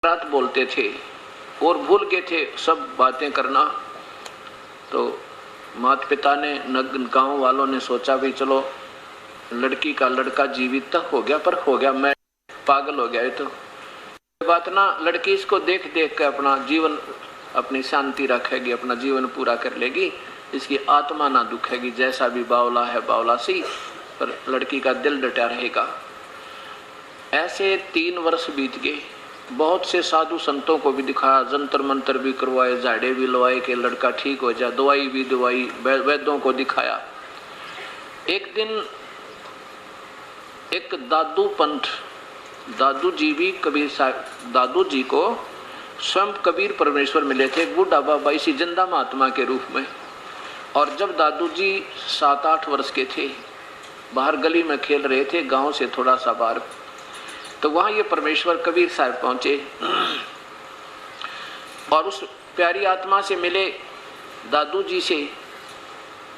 बात बोलते थे और भूल गए थे सब बातें करना। तो माता पिता ने गांव वालों ने सोचा भी चलो लड़की का लड़का जीवित तक हो गया, पर हो गया मैं पागल हो गया। तो बात ना, लड़की इसको देख देख कर अपना जीवन अपनी शांति रखेगी, अपना जीवन पूरा कर लेगी, इसकी आत्मा ना दुखेगी। जैसा भी बावला है बावला सी, पर लड़की का दिल डटा रहेगा। ऐसे 3 वर्ष बीत गए। बहुत से साधु संतों को भी दिखाया, जंतर मंतर भी करवाए, झाड़े भी लवाए कि लड़का ठीक हो जाए, दवाई भी दवाई, वैद्यों को दिखाया। एक दिन एक दादू पंथ, दादू जी भी कबीर साहब, दादू जी को स्वयं कबीर परमेश्वर मिले थे, बूढ़ा बाबा इसी जिंदा महात्मा के रूप में। और जब दादू जी 7-8 वर्ष के थे, बाहर गली में खेल रहे थे, गांव से थोड़ा सा बाहर, तो वहां ये परमेश्वर कबीर साहब पहुंचे और उस प्यारी आत्मा से मिले दादू जी से,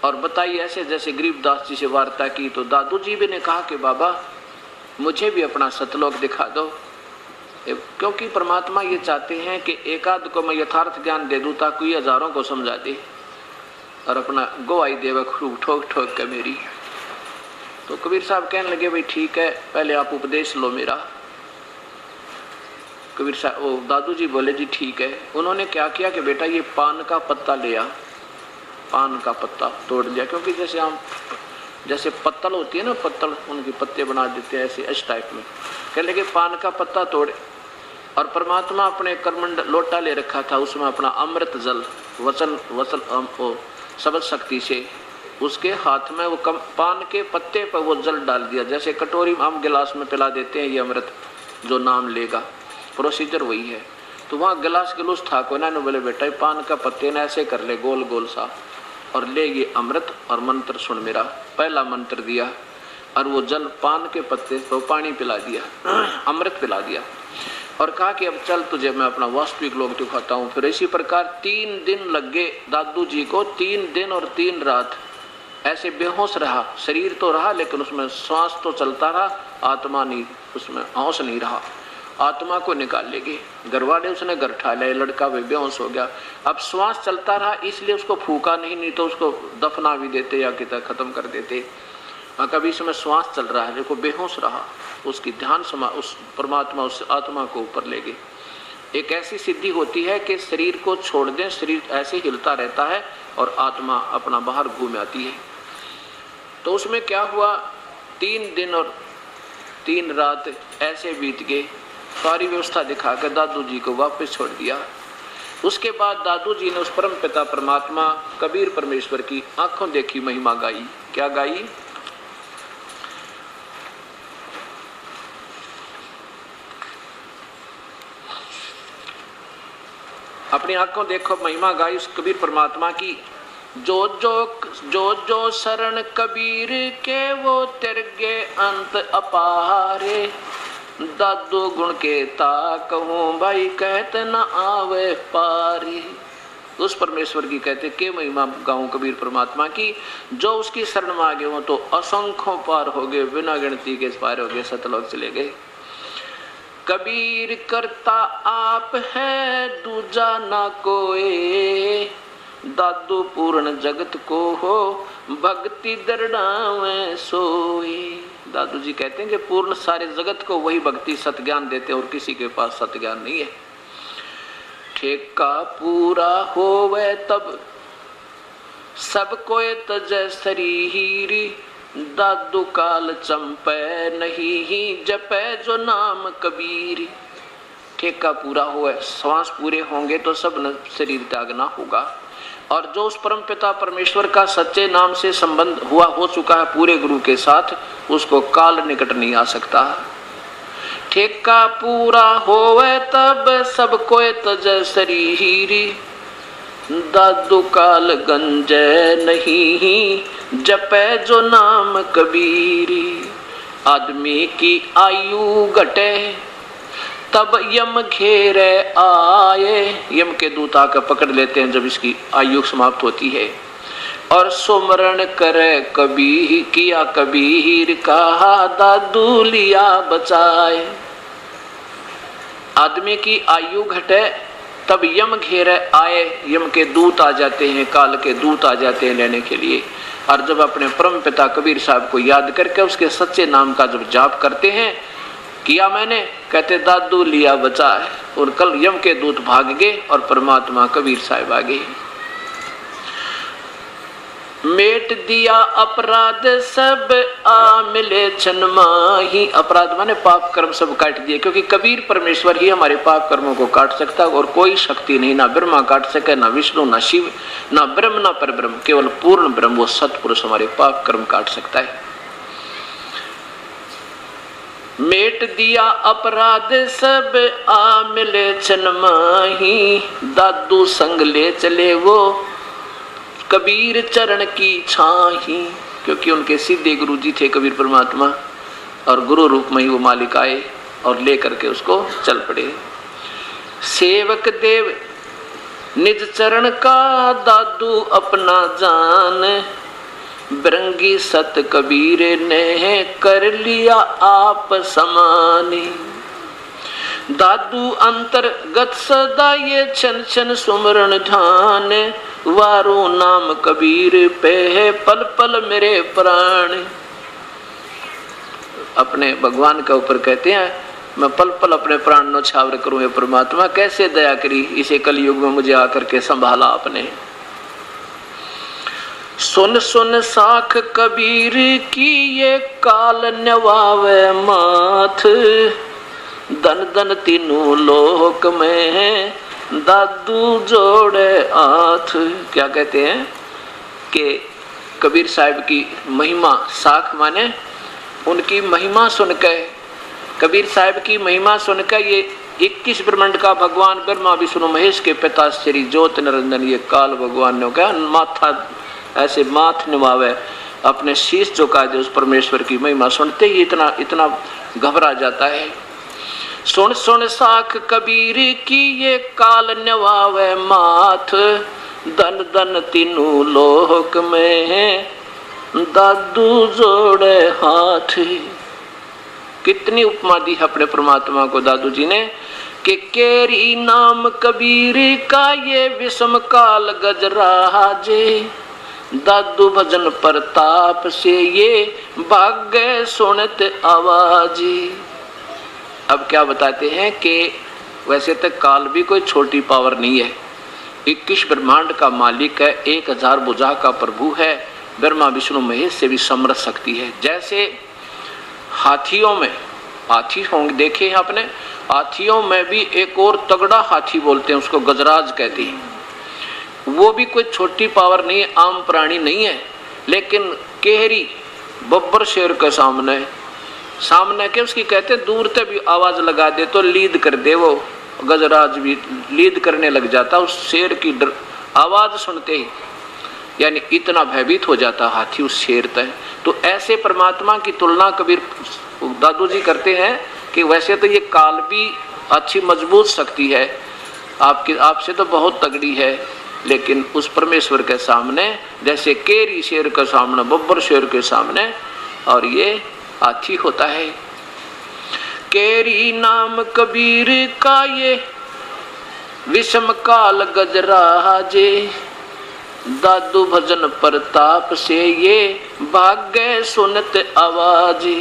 और बताई ऐसे जैसे गरीबदास जी से वार्ता की। तो दादू जी भी ने कहा कि बाबा मुझे भी अपना सतलोक दिखा दो, क्योंकि परमात्मा ये चाहते हैं कि एकाध को मैं यथार्थ ज्ञान दे दूं ताकि हजारों को समझा दे, और अपना गवाही देवे खूब ठोक ठोक के मेरी। तो कबीर साहब कहने लगे भाई ठीक है, पहले आप उपदेश लो मेरा। कबीर साहब, वो दादू जी बोले जी ठीक है। उन्होंने क्या किया कि बेटा ये पान का पत्ता लिया, पान का पत्ता तोड़ लिया, क्योंकि जैसे हम जैसे पत्तल होती है ना, पत्तल उनके पत्ते बना देते हैं ऐसे इस टाइप में। कहने लगे पान का पत्ता तोड़े, और परमात्मा अपने करमंड लोटा ले रखा था, उसमें अपना अमृत जल वचन शब्द शक्ति से उसके हाथ में वो पान के पत्ते पर वो जल डाल दिया। जैसे कटोरी में हम गिलास में पिला देते हैं ये अमृत, जो नाम लेगा, प्रोसीजर वही है। तो वहाँ गिलास गिलूस था को ना, बोले बेटा पान का पत्ते ना ऐसे कर ले गोल गोल सा, और ले ये अमृत और मंत्र सुन मेरा। पहला मंत्र दिया और वो जल पान के पत्ते तो पानी पिला दिया, अमृत पिला दिया, और कहा कि अब चल तुझे मैं अपना वास्तविक लोक दिखाता हूँ। फिर इसी प्रकार 3 दिन लग गए दादू जी को, 3 दिन और 3 रात ऐसे बेहोश रहा। शरीर तो रहा लेकिन उसमें श्वास तो चलता रहा, आत्मा नहीं, उसमें होश नहीं रहा। आत्मा को निकाल ले गए, घर वाले उसने घर ठा लिया, लड़का भी बेहोश हो गया। अब श्वास चलता रहा इसलिए उसको फूका नहीं तो उसको दफना भी देते या कितना खत्म कर देते। कभी इसमें श्वास चल रहा है, देखो बेहोश रहा, उसकी ध्यान उस परमात्मा उस आत्मा को ऊपर ले गए। एक ऐसी सिद्धि होती है कि शरीर को छोड़ दें, शरीर ऐसे हिलता रहता है और आत्मा अपना बाहर घूम आती है। तो उसमें क्या हुआ, 3 दिन और 3 रात ऐसे बीत गए। सारी व्यवस्था दिखाकर दादू जी को वापस छोड़ दिया। उसके बाद दादू जी ने उस परम पिता परमात्मा कबीर परमेश्वर की आंखों देखी महिमा गाई। क्या गाई? अपनी आंखों देखो महिमा गाई उस कबीर परमात्मा की। जो जो शरण कबीर के वो तिरगे अंत अपारे, दादू गुण के ता कहूँ भाई कहते न आवे पारी। उस परमेश्वर की कहते के महिमा गाऊं कबीर परमात्मा की। जो उसकी शरण में आ गए वो तो असंख्यों पार हो गए, बिना गिनती के पार हो गए, सतलोक चले गए। कबीर करता आप है दूजा ना कोई, दादू पूर्ण जगत को हो भक्ति दरड़ावे सोए। दादू जी कहते हैं कि पूर्ण सारे जगत को वही भक्ति सतज्ञान देते और किसी के पास सतज्ञान नहीं है। ठेका पूरा होवे तब सब कोई तजय शरीरी, दादू काल चंपे नहीं जपे जो नाम कबीर। ठेका पूरा हुआ, श्वास पूरे होंगे तो सब शरीर त्यागना होगा। और जो उस परम पिता परमेश्वर का सच्चे नाम से संबंध हुआ हो चुका है पूरे गुरु के साथ, उसको काल निकट नहीं आ सकता। ठेका पूरा होवे तब सब कोई तजय शरीरी, दादू काल गंजे नहीं जपे जो नाम कबीरी। आदमी की आयु घटे तब यम घेरे आए, यम के दूत आकर पकड़ लेते हैं जब इसकी आयु समाप्त होती है। और सुमरण करे कबीर किया कबीर कहा दादू लिया बचाए। आदमी की आयु घटे तब यम घेरे आए, यम के दूत आ जाते हैं, काल के दूत आ जाते हैं लेने के लिए। और जब अपने परम पिता कबीर साहब को याद करके उसके सच्चे नाम का जब जाप करते हैं, किया मैंने, कहते दादू लिया बचा है, और कल यम के दूत भाग गए और परमात्मा कबीर साहब आ गए। मेट दिया अपराध सब आ मिले क्षण माही। अपराध माने पाप कर्म सब काट दिए, क्योंकि कबीर परमेश्वर ही हमारे पाप कर्मों को काट सकता है, और कोई शक्ति नहीं, ना ब्रह्मा काट सके, ना विष्णु, ना शिव, ना ब्रह्म, ना परब्रह्म, केवल पूर्ण ब्रह्म वो सतपुरुष हमारे पाप कर्म काट सकता है। मेट दिया अपराध सब आ मिले क्षण माही, दादू संग ले चले वो कबीर चरण की छाही। क्योंकि उनके सीधे गुरु जी थे कबीर परमात्मा, और गुरु रूप में ही वो मालिक आए और लेकर के उसको चल पड़े। सेवक देव निज चरण का दादू अपना जान, बिरंगी सत कबीर ने कर लिया आप समानी। दादू अंतर्गत सदा ये क्षण क्षण सुमरण ध्यान, वारो नाम कबीर पे है पल पल मेरे प्राण। अपने भगवान के ऊपर कहते हैं, मैं पल पल अपने प्राण न्यौछावर करूं, ये परमात्मा कैसे दया करी, इसे कलयुग में मुझे आकर के संभाला आपने। सुन सुन साख कबीर की ये काल नवावे माथ, दन दन तीनों लोक में है दादू जोड़े हाथ। क्या कहते हैं कि कबीर साहब की महिमा, साख माने उनकी महिमा सुनकर, कबीर साहब की महिमा सुनकर ये 21 ब्रह्मांड का भगवान ब्रह्मा विष्णु महेश के पिता श्री ज्योत निरंजन ये काल भगवान ने क्या माथा ऐसे माथ निभावे, अपने शीश झुका दे, उस परमेश्वर की महिमा सुनते ही इतना इतना घबरा जाता है। सुन सुन साख कबीर की ये काल नवावे माथ, दन दन तीनों लोक में है दादू जोड़े हाथ। कितनी उपमा दी अपने परमात्मा को दादू जी ने कि केरी नाम कबीर का ये विषम काल गजरा जे, दादू भजन प्रताप से ये भाग्य सुनत आवाजी। अब क्या बताते हैं कि वैसे तक काल भी कोई छोटी पावर नहीं है, 21 ब्रह्मांड का मालिक है, 1000 भुजा का प्रभु है, ब्रह्मा विष्णु महेश से भी समर्थ शक्ति है। जैसे हाथियों में, हाथी होंगे देखे हैं आपने, हाथियों में भी एक और तगड़ा हाथी बोलते हैं, उसको गजराज कहते हैं। वो भी कोई छोटी पावर नहीं है, आम प्राणी नहीं है, लेकिन केहरी बब्बर शेर के सामने के उसकी कहते दूर से भी आवाज लगा दे तो लीद कर दे, वो गजराज भी लीद करने लग जाता उस शेर की आवाज सुनते ही, यानी इतना भयभीत हो जाता हाथी उस शेर तक। तो ऐसे परमात्मा की तुलना कबीर दादू जी करते हैं कि वैसे तो ये काल भी अच्छी मजबूत शक्ति है, आपसे तो बहुत तगड़ी है, लेकिन उस परमेश्वर के सामने जैसे केरी शेर के सामने, बब्बर शेर के सामने, और ये हाथी होता है। केरी नाम कबीर का ये विषम काल गजरा जे, दादू भजन प्रताप से ये भाग्य सुनत आवाजी।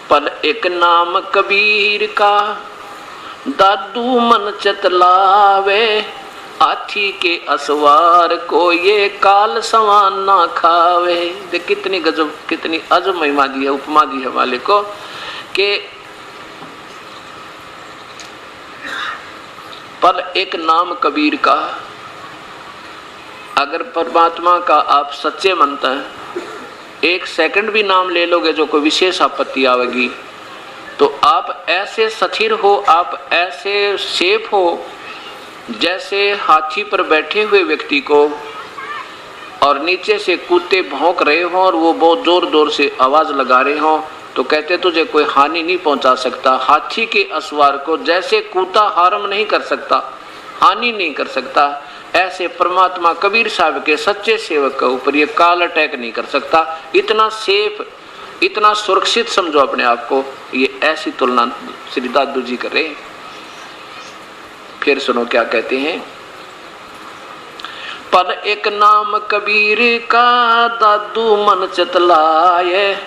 पल एक नाम कबीर का दादू मन चतलावे, हाथी के असवार को ये काल समान ना खावे। देख कितनी गजब, कितनी अजब महिमा दी है, उपमा दी है मालिक को कि पल एक नाम कबीर का, अगर परमात्मा का आप सच्चे मानते हैं, 1 सेकंड भी नाम ले लोगे जो कोई विशेष आपत्ति आवेगी, तो आप ऐसे स्थिर हो, आप ऐसे सेफ हो जैसे हाथी पर बैठे हुए व्यक्ति को और नीचे से कुत्ते भौंक रहे हों और वो बहुत जोर जोर से आवाज लगा रहे हों, तो कहते तुझे कोई हानि नहीं पहुंचा सकता। हाथी के असवार को जैसे कुत्ता हार्म नहीं कर सकता, हानि नहीं कर सकता, ऐसे परमात्मा कबीर साहब के सच्चे सेवक के ऊपर ये काल अटैक नहीं कर सकता। इतना सेफ इतना सुरक्षित समझो अपने आप को। ये ऐसी तुलना श्री दादू जी कर रहे हैं। फिर सुनो क्या कहते हैं। पर एक नाम कबीर का दादू मन चतलाए,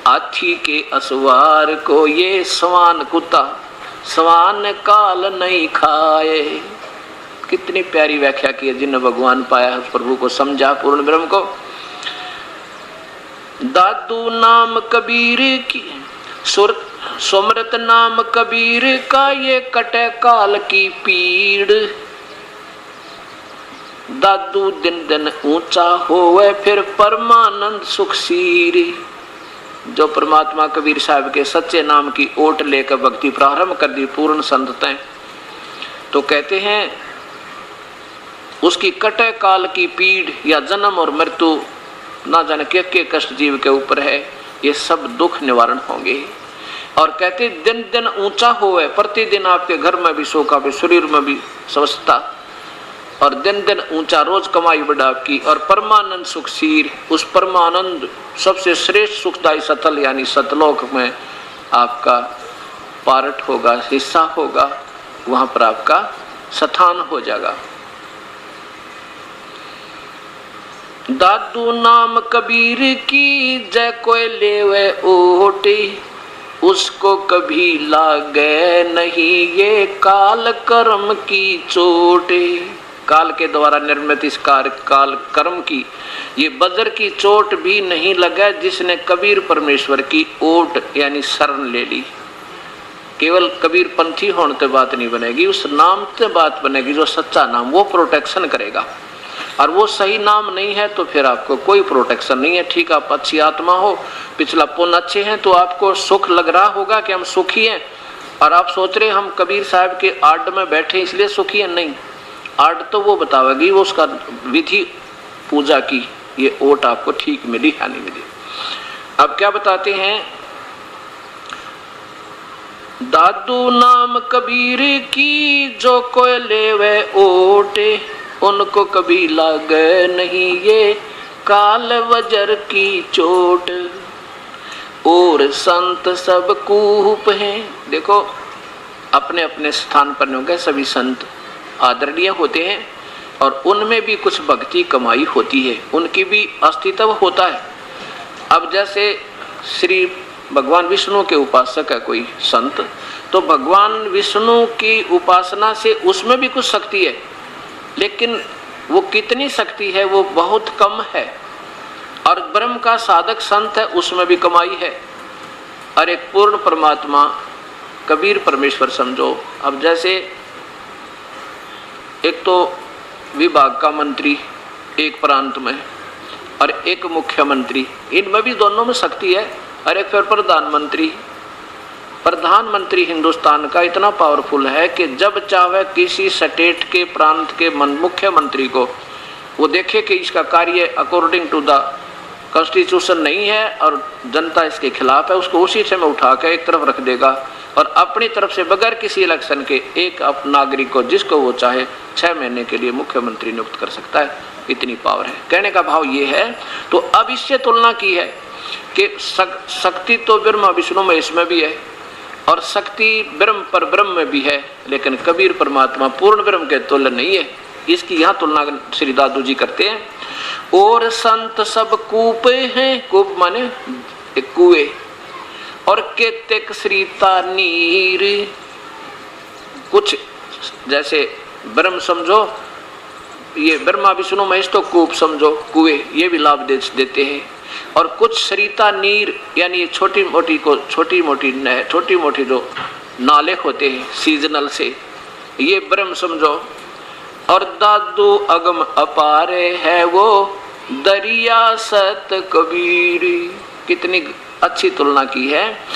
हाथी के असवार को ये स्वान कुत्ता स्वान काल नहीं खाए। कितनी प्यारी व्याख्या की है जिन्होंने भगवान पाया, उस प्रभु को समझा, पूर्ण ब्रह्म को। दादू नाम कबीर की सुमृत नाम कबीर का ये कटे काल की पीड़। दादू दिन दिन ऊंचा होवे फिर परमानंद सुख सीरी। जो परमात्मा कबीर साहब के सच्चे नाम की ओट लेकर भक्ति प्रारंभ कर दी पूर्ण संततें, तो कहते हैं उसकी कटे काल की पीड़ या जन्म और मृत्यु ना जाने के कष्ट जीव के ऊपर है, ये सब दुख निवारण होंगे। और कहते दिन दिन ऊंचा होवे, प्रतिदिन आपके घर में भी सुख, आपके शरीर में भी स्वस्थता, और दिन दिन ऊंचा रोज कमाई बढ़ा आपकी, और परमानंद सुख सीर, उस परमानंद सबसे श्रेष्ठ सुखदायी सतल यानी सतलोक में आपका पार्ट होगा, हिस्सा होगा, वहां पर आपका स्थान हो जाएगा। दादू नाम कबीर की जय कोई लेवे ओटे, उसको कभी लागे नहीं ये काल कर्म की चोटे। काल के द्वारा निर्मित इस काल कर्म की ये वज्र की चोट भी नहीं लगा जिसने कबीर परमेश्वर की ओट यानी शरण ले ली। केवल कबीर पंथी होने से बात नहीं बनेगी, उस नाम से बात बनेगी जो सच्चा नाम, वो प्रोटेक्शन करेगा। और वो सही नाम नहीं है तो फिर आपको कोई प्रोटेक्शन नहीं है। ठीक, आप अच्छी आत्मा हो, पिछला पुण्य अच्छे हैं, तो आपको सुख लग रहा होगा कि हम सुखी हैं, और आप सोच रहे हम कबीर साहब के आड़ में बैठे इसलिए सुखी हैं। नहीं, आड़ तो वो बतावेगी, वो उसका विधि पूजा की ये ओट आपको ठीक मिली या नहीं मिली। अब क्या बताते हैं, दादू नाम कबीर की जो कोई लेवे ओटे, उनको कभी लागे नहीं ये काल वजर की चोट। और संत सब कूप हैं। देखो अपने अपने स्थान पर होंगे, सभी संत आदरणीय होते हैं और उनमें भी कुछ भक्ति कमाई होती है, उनकी भी अस्तित्व होता है। अब जैसे श्री भगवान विष्णु के उपासक है कोई संत, तो भगवान विष्णु की उपासना से उसमें भी कुछ शक्ति है, लेकिन वो कितनी शक्ति है वो बहुत कम है। और ब्रह्म का साधक संत है, उसमें भी कमाई है। और एक पूर्ण परमात्मा कबीर परमेश्वर समझो। अब जैसे एक तो विभाग का मंत्री एक प्रांत में और एक मुख्यमंत्री, इनमें भी दोनों में शक्ति है। और एक फिर प्रधानमंत्री हिंदुस्तान का इतना पावरफुल है कि जब चाहे किसी स्टेट के प्रांत के मुख्यमंत्री को वो देखे कि इसका कार्य अकॉर्डिंग टू द कॉन्स्टिट्यूशन नहीं है और जनता इसके खिलाफ है, उसको उसी समय उठा के एक तरफ रख देगा और अपनी तरफ से बगैर किसी इलेक्शन के एक नागरिक को जिसको वो चाहे 6 महीने के लिए मुख्यमंत्री नियुक्त कर सकता है। इतनी पावर है। कहने का भाव ये है। तो अब इससे तुलना की है कि शक्ति तो ब्रह्मा विष्णु महेश में भी है और शक्ति ब्रह्म पर ब्रह्म में भी है, लेकिन कबीर परमात्मा पूर्ण ब्रह्म के तुल्य नहीं है। इसकी यहाँ तुलना श्री दादू जी करते हैं। और संत सब कूप हैं, कूप माने एक कुएं, और केतेक श्रीता नीर। कुछ जैसे ब्रह्म समझो, ये ब्रह्मा विष्णु महेश तो कूप समझो, कुएं, ये भी लाभ देते हैं। और कुछ सरिता नीर यानी छोटी मोटी जो नाले होते हैं सीजनल से, ये ब्रह्म समझो। और दादू अगम अपारे है वो दरिया सत कबीर। कितनी अच्छी तुलना की है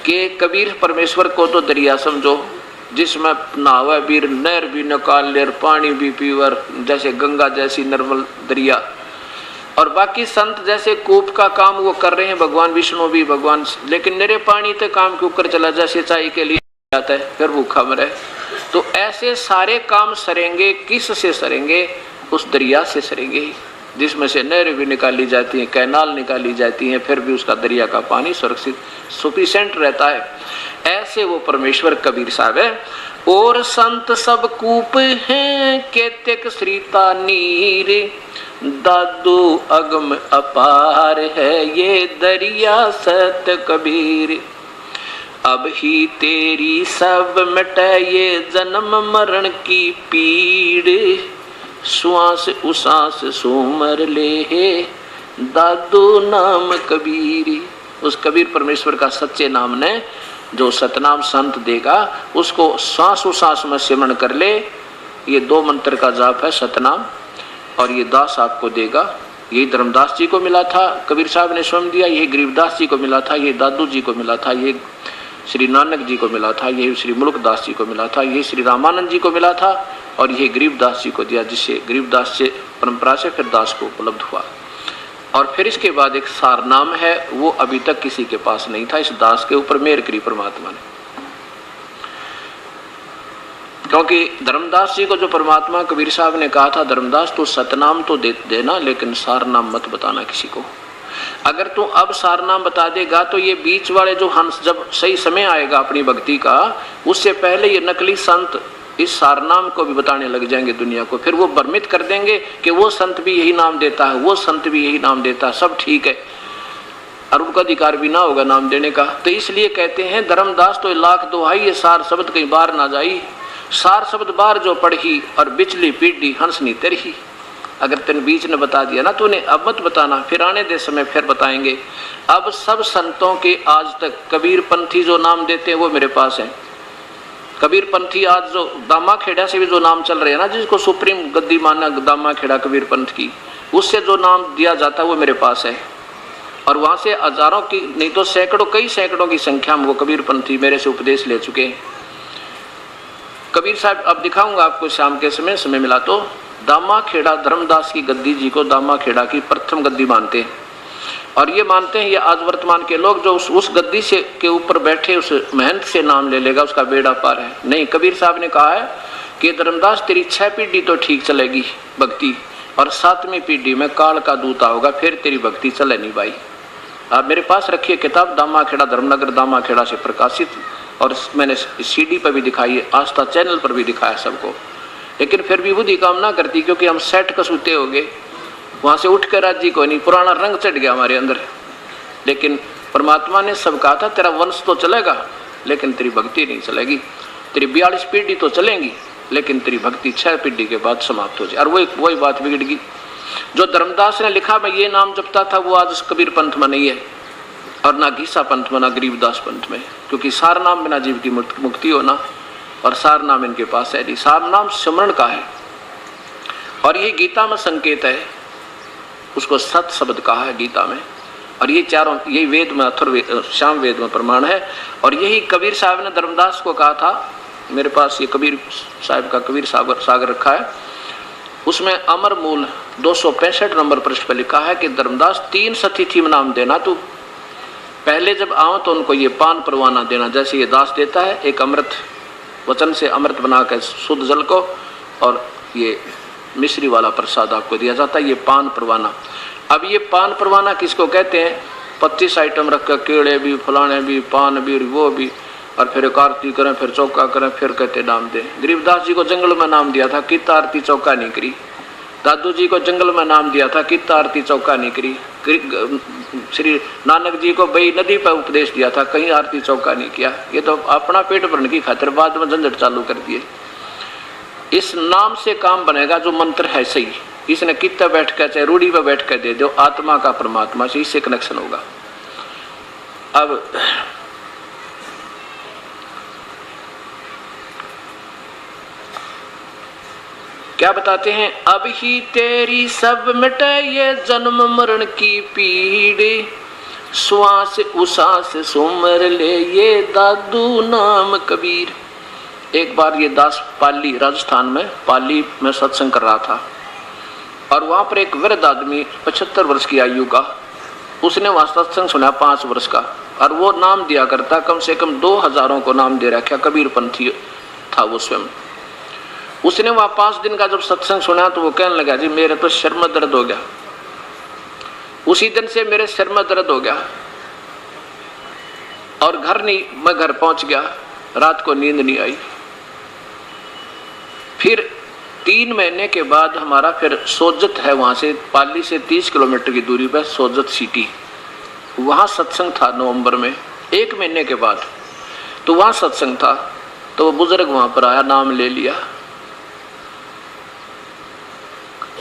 कि कबीर परमेश्वर को तो दरिया समझो जिसमें नहावे बीर, नहर भी निकाल लेर, पानी भी पीवर, जैसे गंगा जैसी निर्मल दरिया। और बाकी संत जैसे कूप का काम वो कर रहे हैं, भगवान विष्णु भी भगवान, लेकिन निरे पानी तो काम के ऊपर चला जा, सिंचाई के लिए जाता है, फिर भूखा मरे। तो ऐसे सारे काम सरेंगे, किस से सरेंगे? उस दरिया से सरेंगे ही। जिसमें से नहरें भी निकाली जाती हैं, कैनाल निकाली जाती हैं, फिर भी उसका दरिया का पानी सुरक्षित सफिशिएंट रहता है। ऐसे वो परमेश्वर कबीर साहब है। और संत सब कूप हैं केतक श्रीता नीर, दादू अगम अपार है ये दरिया सत कबीर। अब ही तेरी सब मिटे ये जन्म मरण की पीड़, श्वास उसास सोमर ले दादू नाम कबीर। उस कबीर परमेश्वर का सच्चे नाम ने जो सतनाम संत देगा उसको सांस उसास में सिमरण कर ले। ये 2 मंत्र का जाप है सतनाम, और ये दास आपको देगा। यही धर्मदास जी को मिला था, कबीर साहब ने स्वयं दिया। यही गरीबदास जी को मिला था, ये दादू जी को मिला था, ये श्री नानक जी को मिला था, यही श्री मुल्कदास जी को मिला था, यही श्री रामानंद जी को मिला था, और यही गरीबदास जी को दिया, जिससे गरीबदास से परंपरा से फिर दास को उपलब्ध हुआ। और फिर इसके बाद एक सार नाम है, वो अभी तक किसी के पास नहीं था। इस दास के ऊपर मेहर करी परमात्मा ने, क्योंकि धर्मदास जी को जो परमात्मा कबीर साहब ने कहा था, धर्मदास तो सतनाम तो दे देना, लेकिन सार नाम मत बताना किसी को। अगर तू अब सार नाम बता देगा तो ये बीच वाले जो हंस, जब सही समय आएगा अपनी भक्ति का, उससे पहले ये नकली संत इस सार नाम को भी बताने लग जाएंगे दुनिया को। फिर वो भ्रमित कर देंगे कि वो संत भी यही नाम देता है, वो संत भी यही नाम देता है, सब ठीक है, और उनका अधिकार भी ना होगा नाम देने का। तो इसलिए कहते हैं धर्मदास तो लाख दुहाई, ये सार शब्द कहीं बाहर ना जाई। सार शब्द बाहर जो पढ़ी और बिचली पीढ़ी हंसनी तेरही। अगर तेन बीच ने बता दिया ना, तूने अब मत बताना, फिर आने दे समय फिर बताएंगे। अब सब संतों के आज तक कबीर पंथी जो नाम देते हैं वो मेरे पास है। कबीर पंथी आज जो दामा खेड़ा से भी जो नाम चल रहे हैं ना, जिसको सुप्रीम गद्दी माना दामा खेड़ा कबीर पंथ की, उससे जो नाम दिया जाता है वो मेरे पास है। और वहाँ से हजारों की नहीं तो सैकड़ों, कई सैकड़ों की संख्या में वो कबीर पंथी मेरे से उपदेश ले चुके हैं। कबीर साहब अब दिखाऊंगा आपको शाम के समय मिला तो। दामा खेड़ा धर्मदास की गद्दी जी को दामा खेड़ा की प्रथम गद्दी मानते हैं, और ये मानते हैं ये आज वर्तमान के लोग जो उस गद्दी से के ऊपर बैठे उस महंत से नाम ले लेगा उसका बेड़ा पार है। नहीं, कबीर साहब ने कहा है कि धर्मदास तेरी 6 पीढ़ी तो ठीक चलेगी भक्ति, और 7वीं पीढ़ी में काल का दूत आओगा, फिर तेरी भक्ति चले नहीं भाई। आप मेरे पास रखिए किताब, दामा खेड़ा धर्मनगर दामा खेड़ा से प्रकाशित, और मैंने CD पर भी दिखाई है, आस्था चैनल पर भी दिखाया सबको। लेकिन फिर भी बुद्धि काम ना करती, क्योंकि हम सेट कसूते हो गए, वहाँ से उठ कर राज्य को नहीं, पुराना रंग चढ़ गया हमारे अंदर। लेकिन परमात्मा ने सब कहा था तेरा वंश तो चलेगा लेकिन तेरी भक्ति नहीं चलेगी, तेरी 42 पीढ़ी तो चलेंगी लेकिन तेरी भक्ति 6 पीढ़ी के बाद समाप्त हो जाए। और वही बात बिगड़ गई। जो धर्मदास ने लिखा मैं ये नाम जपता था वो आज कबीर पंथ में नहीं है, और ना घीसा पंथ में ना गरीबदास पंथ में, क्योंकि सार नाम बिना जीव की मुक्ति होना, और सार नाम इनके पास है नहीं। सार नाम सिमरण का है, और ये गीता में संकेत है, उसको सत शब्द कहा है गीता में, और ये चारों यही वेद में अथर्ववेद शाम वेद में प्रमाण है। और यही कबीर साहब ने धर्मदास को कहा था, मेरे पास ये कबीर साहब का कबीर सागर रखा है, उसमें अमर मूल 265 नंबर पृष्ठ पर लिखा है कि धर्मदास 3 सतिथि में नाम देना तू। पहले जब आओ तो उनको ये पान परवाना देना, जैसे ये दास देता है, एक अमृत वचन से अमृत बना कर शुद्ध जल को, और ये मिश्री वाला प्रसाद आपको दिया जाता है, ये पान परवाना। अब ये पान परवाना किसको कहते हैं? 25 आइटम रख कर, केड़े भी, फलाने भी, पान भी, वो भी, और फिर एक आरती करें, फिर चौका करें, फिर कहते नाम दें। गरीबदास जी को जंगल में नाम दिया था, कितना आरती चौका नहीं करी। दादू जी को जंगल में नाम दिया था, कितना आरती चौका नहीं करी। श्री नानक जी को बई नदी पर उपदेश दिया था, कहीं आरती चौका नहीं किया। ये तो अपना पेट भरने की खातिर बाद में झंझट चालू कर दिए। इस नाम से काम बनेगा जो मंत्र है सही, इसने कितना बैठ कर चाहे रूढ़ी पर बैठ कर दे दो, आत्मा का परमात्मा से इससे कनेक्शन होगा। अब क्या बताते हैं? अब ही तेरी सब मिटे ये जन्म मरण की पीड़, श्वास उसास सुमर ले ये दादू नाम कबीर। एक बार ये दास पाली, राजस्थान में पाली में सत्संग कर रहा था, और वहां पर एक वृद्ध आदमी 75 वर्ष की आयु का, उसने वहां सत्संग सुना 5 वर्ष का, और वो नाम दिया करता, कम से कम 2000 को नाम दे रखा, कबीर पंथी था वो स्वयं। उसने वहां 5 दिन का जब सत्संग सुना तो वो कहने लगा जी मेरे तो सिर में दर्द हो गया, उसी दिन से मेरे सिर में दर्द हो गया और मैं घर पहुंच गया, रात को नींद नहीं आई। फिर 3 महीने के बाद हमारा फिर सोजत है, वहां से पाली से 30 किलोमीटर की दूरी पर सोजत सिटी, वहां सत्संग था नवंबर में, 1 महीने के बाद। तो वहां सत्संग था, तो वो बुजुर्ग वहां पर आया, नाम ले लिया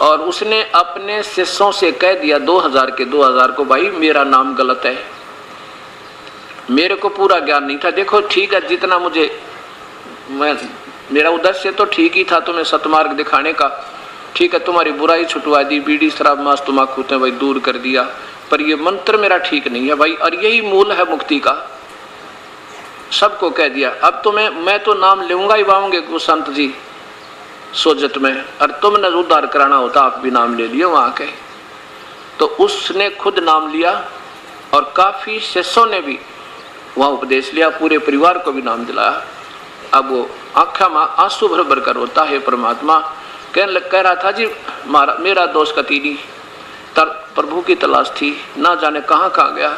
और उसने अपने शिष्यों से कह दिया 2000 को, भाई मेरा नाम गलत है, मेरे को पूरा ज्ञान नहीं था। देखो ठीक है, जितना मेरा उद्देश्य तो ठीक ही था, तुम्हें सतमार्ग दिखाने का, ठीक है, तुम्हारी बुराई छुटवा दी, बीड़ी शराब मांस तम्बाकू भाई दूर कर दिया, पर ये मंत्र मेरा ठीक नहीं है भाई, और यही मूल है मुक्ति का। सबको कह दिया। अब तो मैं तो नाम लूंगा ही पाऊंगे वो संत जी सोजत में, और तुमने उद्धार कराना होता आप भी नाम ले लिए वहां के। तो उसने खुद नाम लिया और काफी शिष्यों ने भी वहां उपदेश लिया, पूरे परिवार को भी नाम दिलाया। अब वो आंखा में आंसू भर भर कर रोता है परमात्मा, कह रहा था जी मेरा दोष कती नहीं, प्रभु की तलाश थी, ना जाने कहाँ कहाँ गया।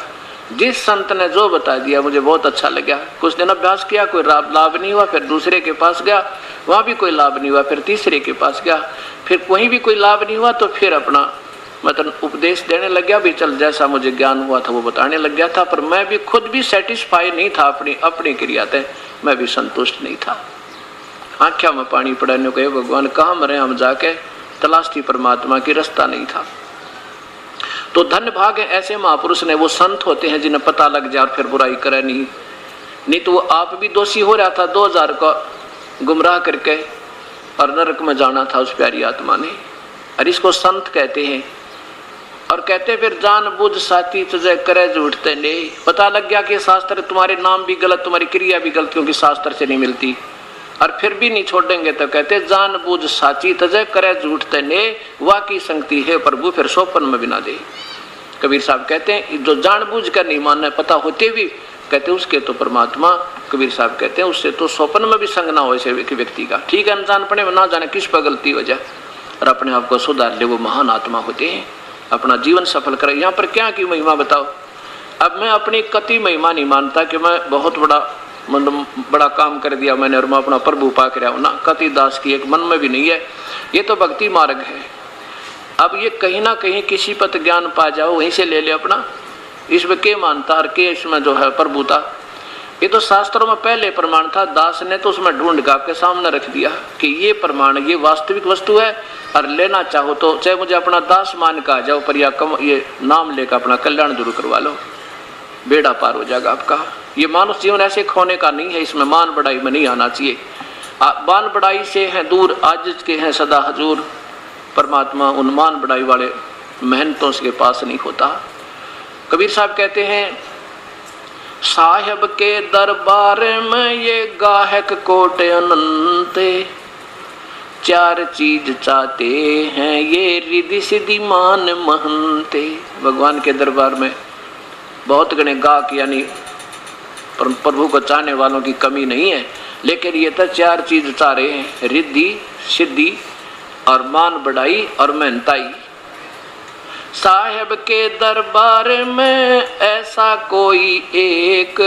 जिस संत ने जो बता दिया मुझे बहुत अच्छा लगा। कुछ दिन अभ्यास किया, कोई लाभ नहीं हुआ, फिर दूसरे के पास गया, वहाँ भी कोई लाभ नहीं हुआ, फिर तीसरे के पास गया, फिर वहीं भी कोई लाभ नहीं हुआ, तो फिर अपना मतलब उपदेश देने लग गया भी, चल जैसा मुझे ज्ञान हुआ था वो बताने लग गया था। पर मैं भी खुद भी सेटिस्फाई नहीं था अपनी क्रिया से, मैं भी संतुष्ट नहीं था। आँखों में पानी पड़ाने को, भगवान कहाँ मरे हम जाके, तलाश थी परमात्मा की, रास्ता नहीं था। तो धन्य भाग है ऐसे महापुरुष ने, वो संत होते हैं जिन्हें पता लग जाए और फिर बुराई करे नहीं तो वो आप भी दोषी हो रहा था 2000 का गुमराह करके, और नरक में जाना था उस प्यारी आत्मा ने। और इसको संत कहते हैं। और कहते फिर जान बुझ साथी तुझे करे झूठते नहीं, पता लग गया कि शास्त्र तुम्हारे नाम भी गलत, तुम्हारी क्रिया भी गलत, क्योंकि शास्त्र से नहीं मिलती, और फिर भी नहीं छोड़ेंगे। तो कहते जान बुझ साची तुझे करे झूठते ने, वाकी संगति है प्रभु फिर सोपन में बिना दे। कबीर साहब कहते हैं जो जानबूझ कर नहीं मानना, पता होते भी कहते उसके तो परमात्मा, कबीर साहब कहते हैं उससे तो स्वप्न में भी संग ना हो ऐसे व्यक्ति का। ठीक है, अनजानपने में ना जाने किस पर गलती हो जाए और अपने आप को सुधार ले, वो महान आत्मा होते हैं, अपना जीवन सफल करे। यहाँ पर क्या की महिमा बताओ। अब मैं अपनी कति महिमा नहीं मानता कि मैं बहुत बड़ा काम कर दिया मैंने और मैं अपना प्रभु पाक रहा हूँ ना, कति दास की एक मन में भी नहीं है। ये तो भक्ति मार्ग है। अब ये कहीं ना कहीं किसी पत ज्ञान पा जाओ, वहीं से ले ले अपना, इसमें के मानता और के इसमें जो है प्रभुता। ये तो शास्त्रों में पहले प्रमाण था, दास ने तो उसमें ढूंढ कर आपके सामने रख दिया कि ये प्रमाण, ये वास्तविक वस्तु है, और लेना चाहो तो चाहे मुझे अपना दास मान का आ जाओ, पर ये नाम लेकर अपना कल्याण जरूर करवा लो, बेड़ा पार हो जाएगा आपका। ये मानव जीवन ऐसे खोने का नहीं है, इसमें मान बढ़ाई में नहीं आना चाहिए। मान बढ़ाई से हैं दूर, आज के हैं सदा हजूर। परमात्मा उन मान बढ़ाई वाले मेहनतों के पास नहीं होता। कबीर साहब कहते हैं साहिब के दरबार में ये गाहक कोटे अनंते, चार चीज चाहते हैं ये रिद्धि सिद्धि मान महंते। भगवान के दरबार में बहुत गणे गाहक यानी प्रभु को चाहने वालों की कमी नहीं है, लेकिन ये तो चार चीज चाह रहे हैं, रिद्धि सिद्धि और मान बढ़ाई और मेहनताई। साहेब के दरबार में ऐसा कोई एक,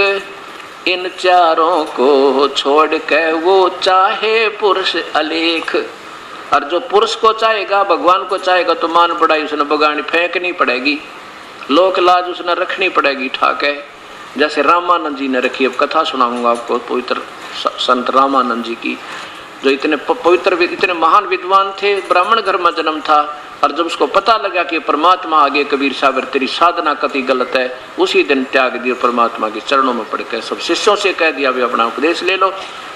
इन चारों को छोड़ के वो चाहे पुरुष अलेख। और जो पुरुष को चाहेगा, भगवान को चाहेगा, तो मान बढ़ाई उसने बगानी फेंकनी पड़ेगी, लोक लाज उसने रखनी पड़ेगी ठाके, जैसे रामानंद जी ने रखी। अब कथा सुनाऊंगा आपको पवित्र संत रामानंद जी की, जो इतने पवित्र इतने महान विद्वान थे, ब्राह्मण घर में जन्म था, और जब उसको पता लगा कि परमात्मा आगे कबीर साहब तेरी साधना कति गलत है, उसी दिन त्याग दिया, परमात्मा के चरणों में पड़ के सब शिष्यों से कह दिया भी अपना उपदेश ले लो,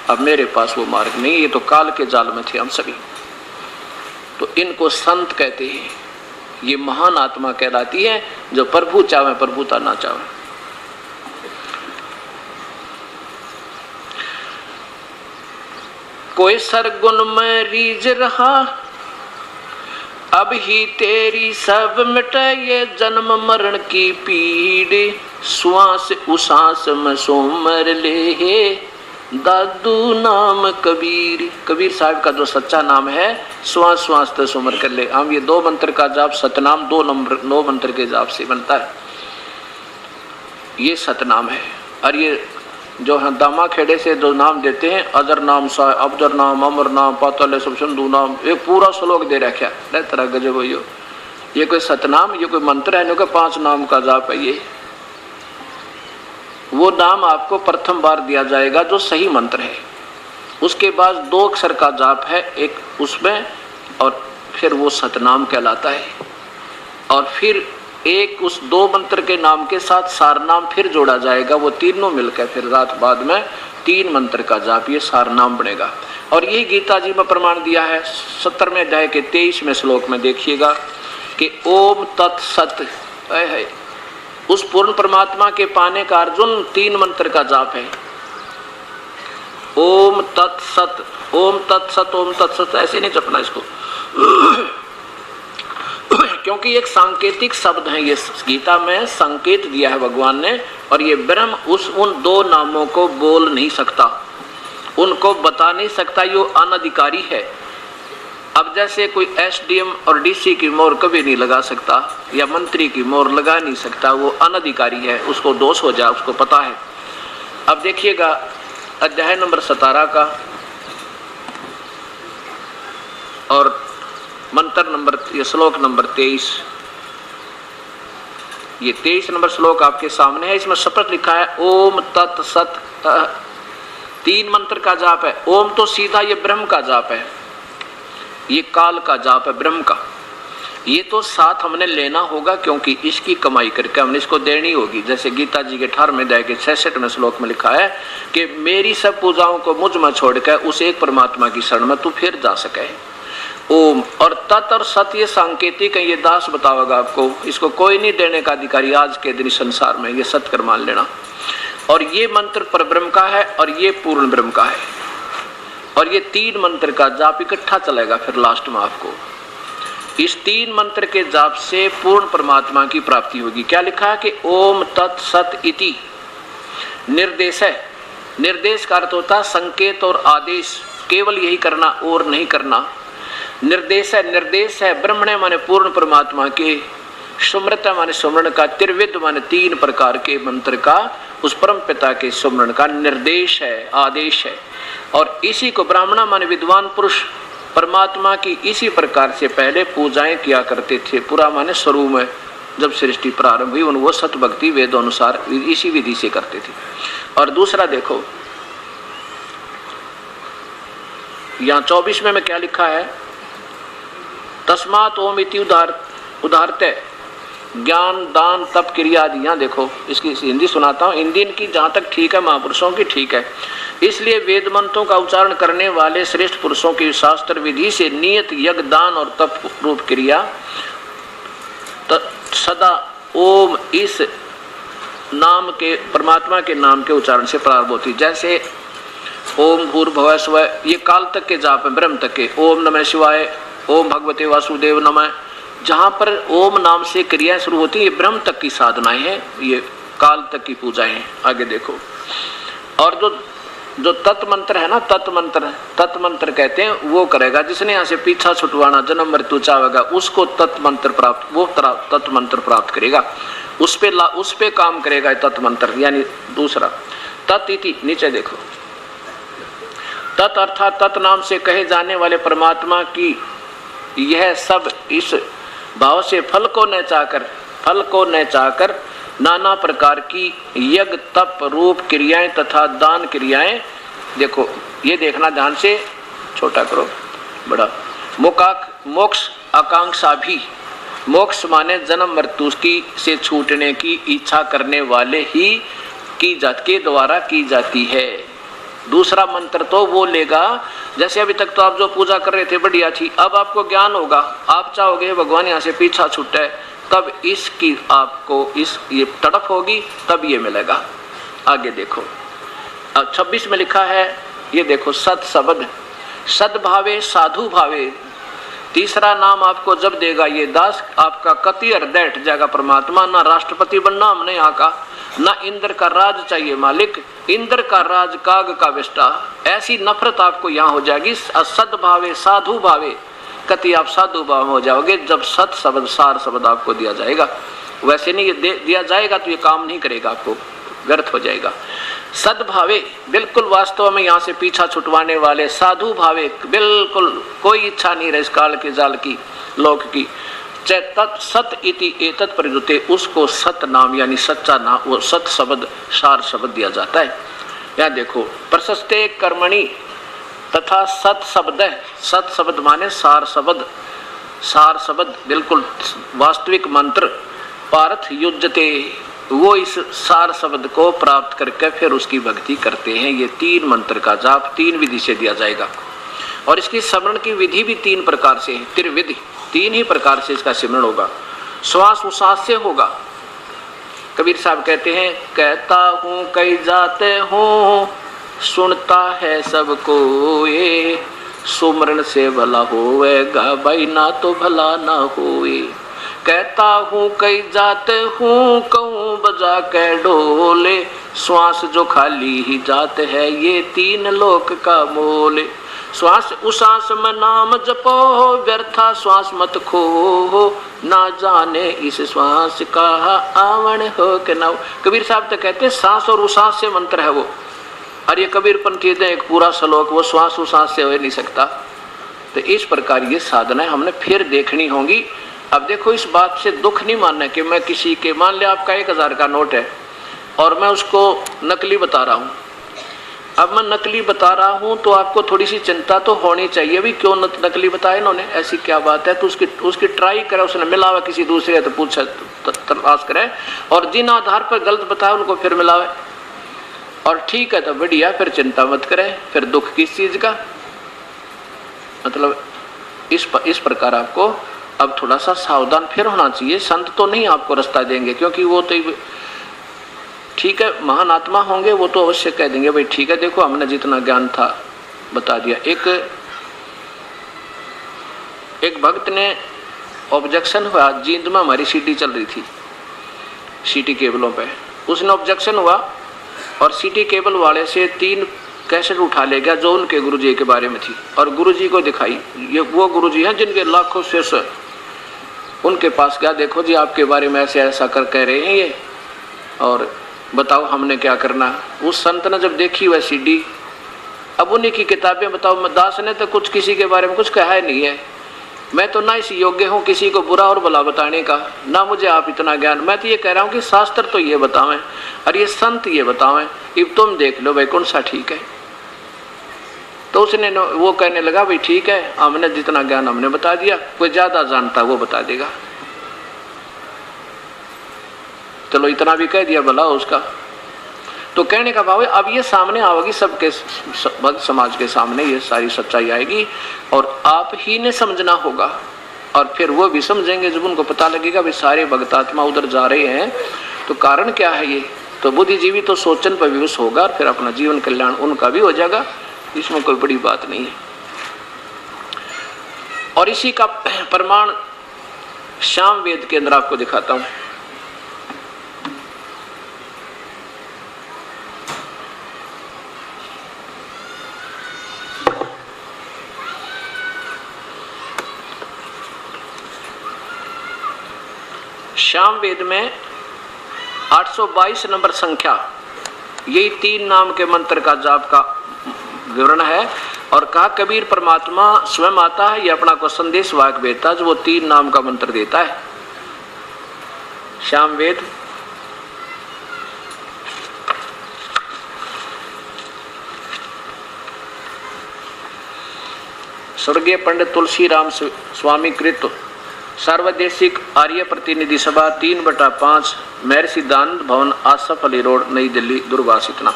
अब मेरे पास वो मार्ग नहीं। ये तो काल के जाल में थे हम सभी। तो इनको संत कहते हैं। ये महान आत्मा कहलाती है जो प्रभु चाहे प्रभुता ना चाहे। कोई सरगुन में रीझ रहा, अब ही तेरी सब मिटे ये जन्म मरण की पीड़, श्वास उसास में सोमर ले, दादू नाम कबीर, कबीर साहब का जो सच्चा नाम है, श्वास श्वास तक सुमर कर ले। हम ये 2 मंत्र का जाप सतनाम 9 मंत्र के जाप से बनता है, ये सतनाम है। और ये जो है दामा खेड़े से जो नाम देते हैं, अजर नाम सा, अबजर नाम, अमर नाम, पातल सब सिंधु नाम, ये पूरा श्लोक दे रखा है। तरह गजब हो, ये कोई सतनाम, ये कोई मंत्र है, जो 5 नाम का जाप है। ये वो नाम आपको प्रथम बार दिया जाएगा जो सही मंत्र है। उसके बाद 2 अक्षर का जाप है एक उसमें, और फिर वो सतनाम कहलाता है। और फिर एक उस 2 मंत्र के नाम के साथ सारनाम फिर जोड़ा जाएगा, वो तीनों मिलकर फिर रात बाद में 3 मंत्र का जाप, ये सारनाम बनेगा। और यही गीता जी में प्रमाण दिया है 17वें अध्याय के 23वें श्लोक में। देखिएगा कि ओम तत्सत है, उस पूर्ण परमात्मा के पाने का अर्जुन 3 मंत्र का जाप है। ओम तत्सत, ओम तत्सत, ओम तत्सत, ऐसे नहीं जपना इसको क्योंकि एक सांकेतिक शब्द है, ये गीता में संकेत दिया है भगवान ने। और ये ब्रह्म उन 2 नामों को बोल नहीं सकता, उनको बता नहीं सकता, ये अनधिकारी है। अब जैसे कोई एसडीएम और डीसी की मोहर कभी नहीं लगा सकता, या मंत्री की मोहर लगा नहीं सकता, वो अनधिकारी है, उसको दोष हो जाए, उसको पता है। अब देखिएगा अध्याय नंबर 17 का और मंत्र नंबर, ये श्लोक नंबर 23, ये 23 नंबर श्लोक आपके सामने है। इसमें शपथ लिखा है ओम तत्सत, 3 मंत्र का जाप है। ओम तो सीधा ये ब्रह्म का जाप है, ये काल का जाप है ब्रह्म का। ये तो साथ हमने लेना होगा, क्योंकि इसकी कमाई करके हमने इसको देनी होगी। जैसे गीता जी के 18वें अध्याय के 66वें श्लोक में लिखा है कि मेरी सब पूजाओं को मुझ में छोड़कर उस एक परमात्मा की शरण में तू फिर जा सके। ओम और तत् और सत ये सांकेतिक है, ये दास बताओगा आपको, इसको कोई नहीं देने का अधिकारी आज के दिन संसार में, ये सत्य कर मान लेना। और ये मंत्र पर ब्रह्म का है और ये पूर्ण ब्रह्म का है। और ये 3 मंत्र का जाप इकट्ठा चलेगा फिर लास्ट में आपको। इस 3 मंत्र के जाप से पूर्ण परमात्मा की प्राप्ति होगी। क्या लिखा है कि ओम तत् सत इति निर्देश है। निर्देश का अर्थ होता है संकेत और आदेश, केवल यही करना और नहीं करना। निर्देश है, निर्देश है ब्रह्मणे माने पूर्ण परमात्मा के, सुमृत माने सुमरण का, त्रिविध माने 3 प्रकार के मंत्र का, उस परम पिता के सुमरण का निर्देश है, आदेश है। और इसी को ब्राह्मणा माने विद्वान पुरुष परमात्मा की इसी प्रकार से पहले पूजाएं किया करते थे। पूरा माने शुरू में जब सृष्टि प्रारंभ हुई, वो सत भक्ति वेद अनुसार इसी विधि से करते थे। और दूसरा देखो यहाँ 24 में क्या लिखा है, तस्मात् ओम इति उदाहरते ज्ञान दान तप क्रिया आदि। यहाँ देखो इसकी हिंदी सुनाता हूँ, हिंदी इनकी जहाँ तक ठीक है, महापुरुषों की ठीक है। इसलिए वेद मंत्रों का उच्चारण करने वाले श्रेष्ठ पुरुषों की शास्त्र विधि से नियत यज्ञ दान और तप रूप क्रिया सदा ओम इस नाम के परमात्मा के नाम के उच्चारण से प्रारंभ होती। जैसे ओम भूर्भुवः स्वः, ये काल तक के जाप है, ब्रह्म तक के। ओम नमः शिवाय, ओम भगवते वासुदेव नमः, जहाँ पर ओम नाम से क्रियाएं शुरू होती है, ये ब्रह्म तक की साधनाएं हैं, ये काल तक की पूजाएं हैं। आगे देखो, और जो तत्मंत्र है ना, तत्मंत्र कहते हैं, वो करेगा जिसने यहाँ से पीछा छुटवाना, जन्म मृत्यु चाहेगा, उसको तत्मंत्र प्राप्त, वो तत्मंत्र प्राप्त करेगा, उस पे काम करेगा तत्मंत्र। यानी दूसरा तत् इति, नीचे देखो, तत् अर्थात तत् नाम से कहे जाने वाले परमात्मा की यह सब इस भाव से फल को न चाहकर नाना प्रकार की यज्ञ तप रूप क्रियाएं तथा दान क्रियाएं। देखो ये देखना ध्यान से, छोटा करो बड़ा। मोक्ष आकांक्षा भी, मोक्ष माने जन्म मृत्यु की से छूटने की इच्छा करने वाले ही की जाती है। दूसरा मंत्र तो वो लेगा, जैसे अभी तक तो आप जो पूजा कर रहे थे बढ़िया थी, अब आपको ज्ञान होगा, आप चाहोगे भगवान यहाँ से पीछा छूटे, तब इसकी आपको ये तड़प होगी, तब ये मिलेगा। आगे देखो, अब 26 में लिखा है, ये देखो, सत शब्द सद्भावे साधु भावे, तीसरा नाम आपको जब देगा ये दास, आपका कति हृदय हट जाएगा परमात्मा। ना राष्ट्रपति बनना हमने यहाँ का, ना इंद्र का राज चाहिए मालिक, इंद्र का राज काग का बेटा। ऐसी नफरत आपको यहाँ हो जाएगी। सद्भावे साधु भावे, कति आप साधु भाव हो जाओगे जब सत शब्द सार शब्द आपको दिया जाएगा। वैसे नहीं ये दिया जाएगा तो ये काम नहीं करेगा, आपको व्यर्थ हो जाएगा। सद्भावे बिल्कुल वास्तव में यहाँ से पीछा छुटवाने वाले, साधु भावे बिल्कुल कोई इच्छा नहीं रहे इस काल के जाल की लोक की। सत इति एतत् परिदुते, उसको सत नाम यानी सच्चा नाम, वो सत शब्द सार शब्द दिया जाता है। यहाँ देखो प्रशस्ते कर्मणि तथा सत शब्द, सत शब्द माने सार शब्द, सार शब्द बिल्कुल वास्तविक मंत्र। पार्थ युज्यते, वो इस सार शब्द को प्राप्त करके फिर उसकी भक्ति करते हैं। ये 3 मंत्र का जाप 3 विधि से दिया जाएगा और इसकी स्मरण की विधि भी 3 प्रकार से है, त्रिविधि। 3 ही प्रकार से इसका सिमरण होगा। श्वास उसास से होगा। कबीर साहब कहते हैं, कहता हूँ कई जाते हूँ, सुनता है सबको ये, सुमरण से भला होएगा भाई ना तो भला ना होए। कहता हूँ कई जाते हूँ, कहूँ बजा के डोले, श्वास जो खाली ही जात है ये 3 लोक का मोले। श्वास उसास में नाम जपो, व्यर्था श्वास मत खो, ना जाने इस श्वास का आवण हो के ना हो। कबीर साहब तो कहते हैं सांस और उसास से मंत्र है वो, और ये कबीर पंथी ने एक पूरा श्लोक वो श्वास उसास से हो नहीं सकता। तो इस प्रकार ये साधना हमने फिर देखनी होगी। अब देखो इस बात से दुख नहीं मानना कि मैं किसी के, मान लिया आपका 1000 का नोट है और मैं उसको नकली बता रहा हूँ। अब मैं नकली बता रहा हूँ तो आपको थोड़ी सी चिंता तो होनी चाहिए भी, क्यों नकली बताया इन्होंने, ऐसी क्या बात है। तो उसकी ट्राई करे, उसने मिलावे किसी दूसरे तो पूछे तलाश करे, और जिन आधार पर गलत बताया उनको फिर मिलावे, और ठीक है तो बढ़िया, फिर चिंता मत करें। फिर दुख किस चीज़ का, मतलब इस प्रकार आपको अब थोड़ा सा सावधान फिर होना चाहिए। संत तो नहीं आपको रास्ता देंगे, क्योंकि वो तो ठीक है महान आत्मा होंगे, वो तो अवश्य कह देंगे भाई ठीक है देखो हमने जितना ज्ञान था बता दिया। एक भक्त ने ऑब्जेक्शन हुआ, जींद में हमारी सीटी चल रही थी, सीटी केबलों पे, उसने ऑब्जेक्शन हुआ और सीटी केबल वाले से 3 कैसेट उठा ले गया जो उनके गुरुजी के बारे में थी, और गुरुजी को दिखाई। ये वो गुरुजी हैं जिनके लाखों शिष्य, उनके पास गया, देखो जी आपके बारे में ऐसे ऐसा कर कह रहे हैं ये, और बताओ हमने क्या करना। उस संत ने जब देखी वह सीडी, अब उन्हीं की किताबें बताओ, दास ने तो कुछ किसी के बारे में कुछ कहा ही नहीं है। मैं तो ना इस योग्य हूँ किसी को बुरा और भला बताने का, ना मुझे आप इतना ज्ञान। मैं तो ये कह रहा हूँ कि शास्त्र तो ये बतावें और ये संत ये बतावें, अब तुम देख लो भाई कौन सा ठीक है। तो उसने वो कहने लगा भाई ठीक है हमने जितना ज्ञान हमने बता दिया, कोई ज्यादा जानता वो बता देगा, चलो इतना भी कह दिया भला उसका। तो कहने का भाव है अब ये सामने आएगी, सबके भक्त समाज के सामने ये सारी सच्चाई आएगी और आप ही ने समझना होगा, और फिर वो भी समझेंगे जब उनको पता लगेगा भाई सारे भक्तात्मा उधर जा रहे हैं तो कारण क्या है ये। तो बुद्धिजीवी तो सोचन पर विवश होगा और फिर अपना जीवन कल्याण उनका भी हो जाएगा, इसमें कोई बड़ी बात नहीं है। और इसी का प्रमाण श्याम वेद के अंदर आपको दिखाता हूं। श्याम वेद में 822 नंबर संख्या, यही 3 नाम के मंत्र का जाप का विवरण है। और कहा कबीर परमात्मा स्वयं आता है, ये अपना को संदेश वाक भेजता है जो वो 3 नाम का मंत्र देता है। श्याम वेद स्वर्गीय पंडित तुलसी राम स्वामी कृत सार्वदेशिक आर्य प्रतिनिधि सभा 3/5 महर्षि दानंद भवन आसफ अली रोड नई दिल्ली दूरभाष इतना।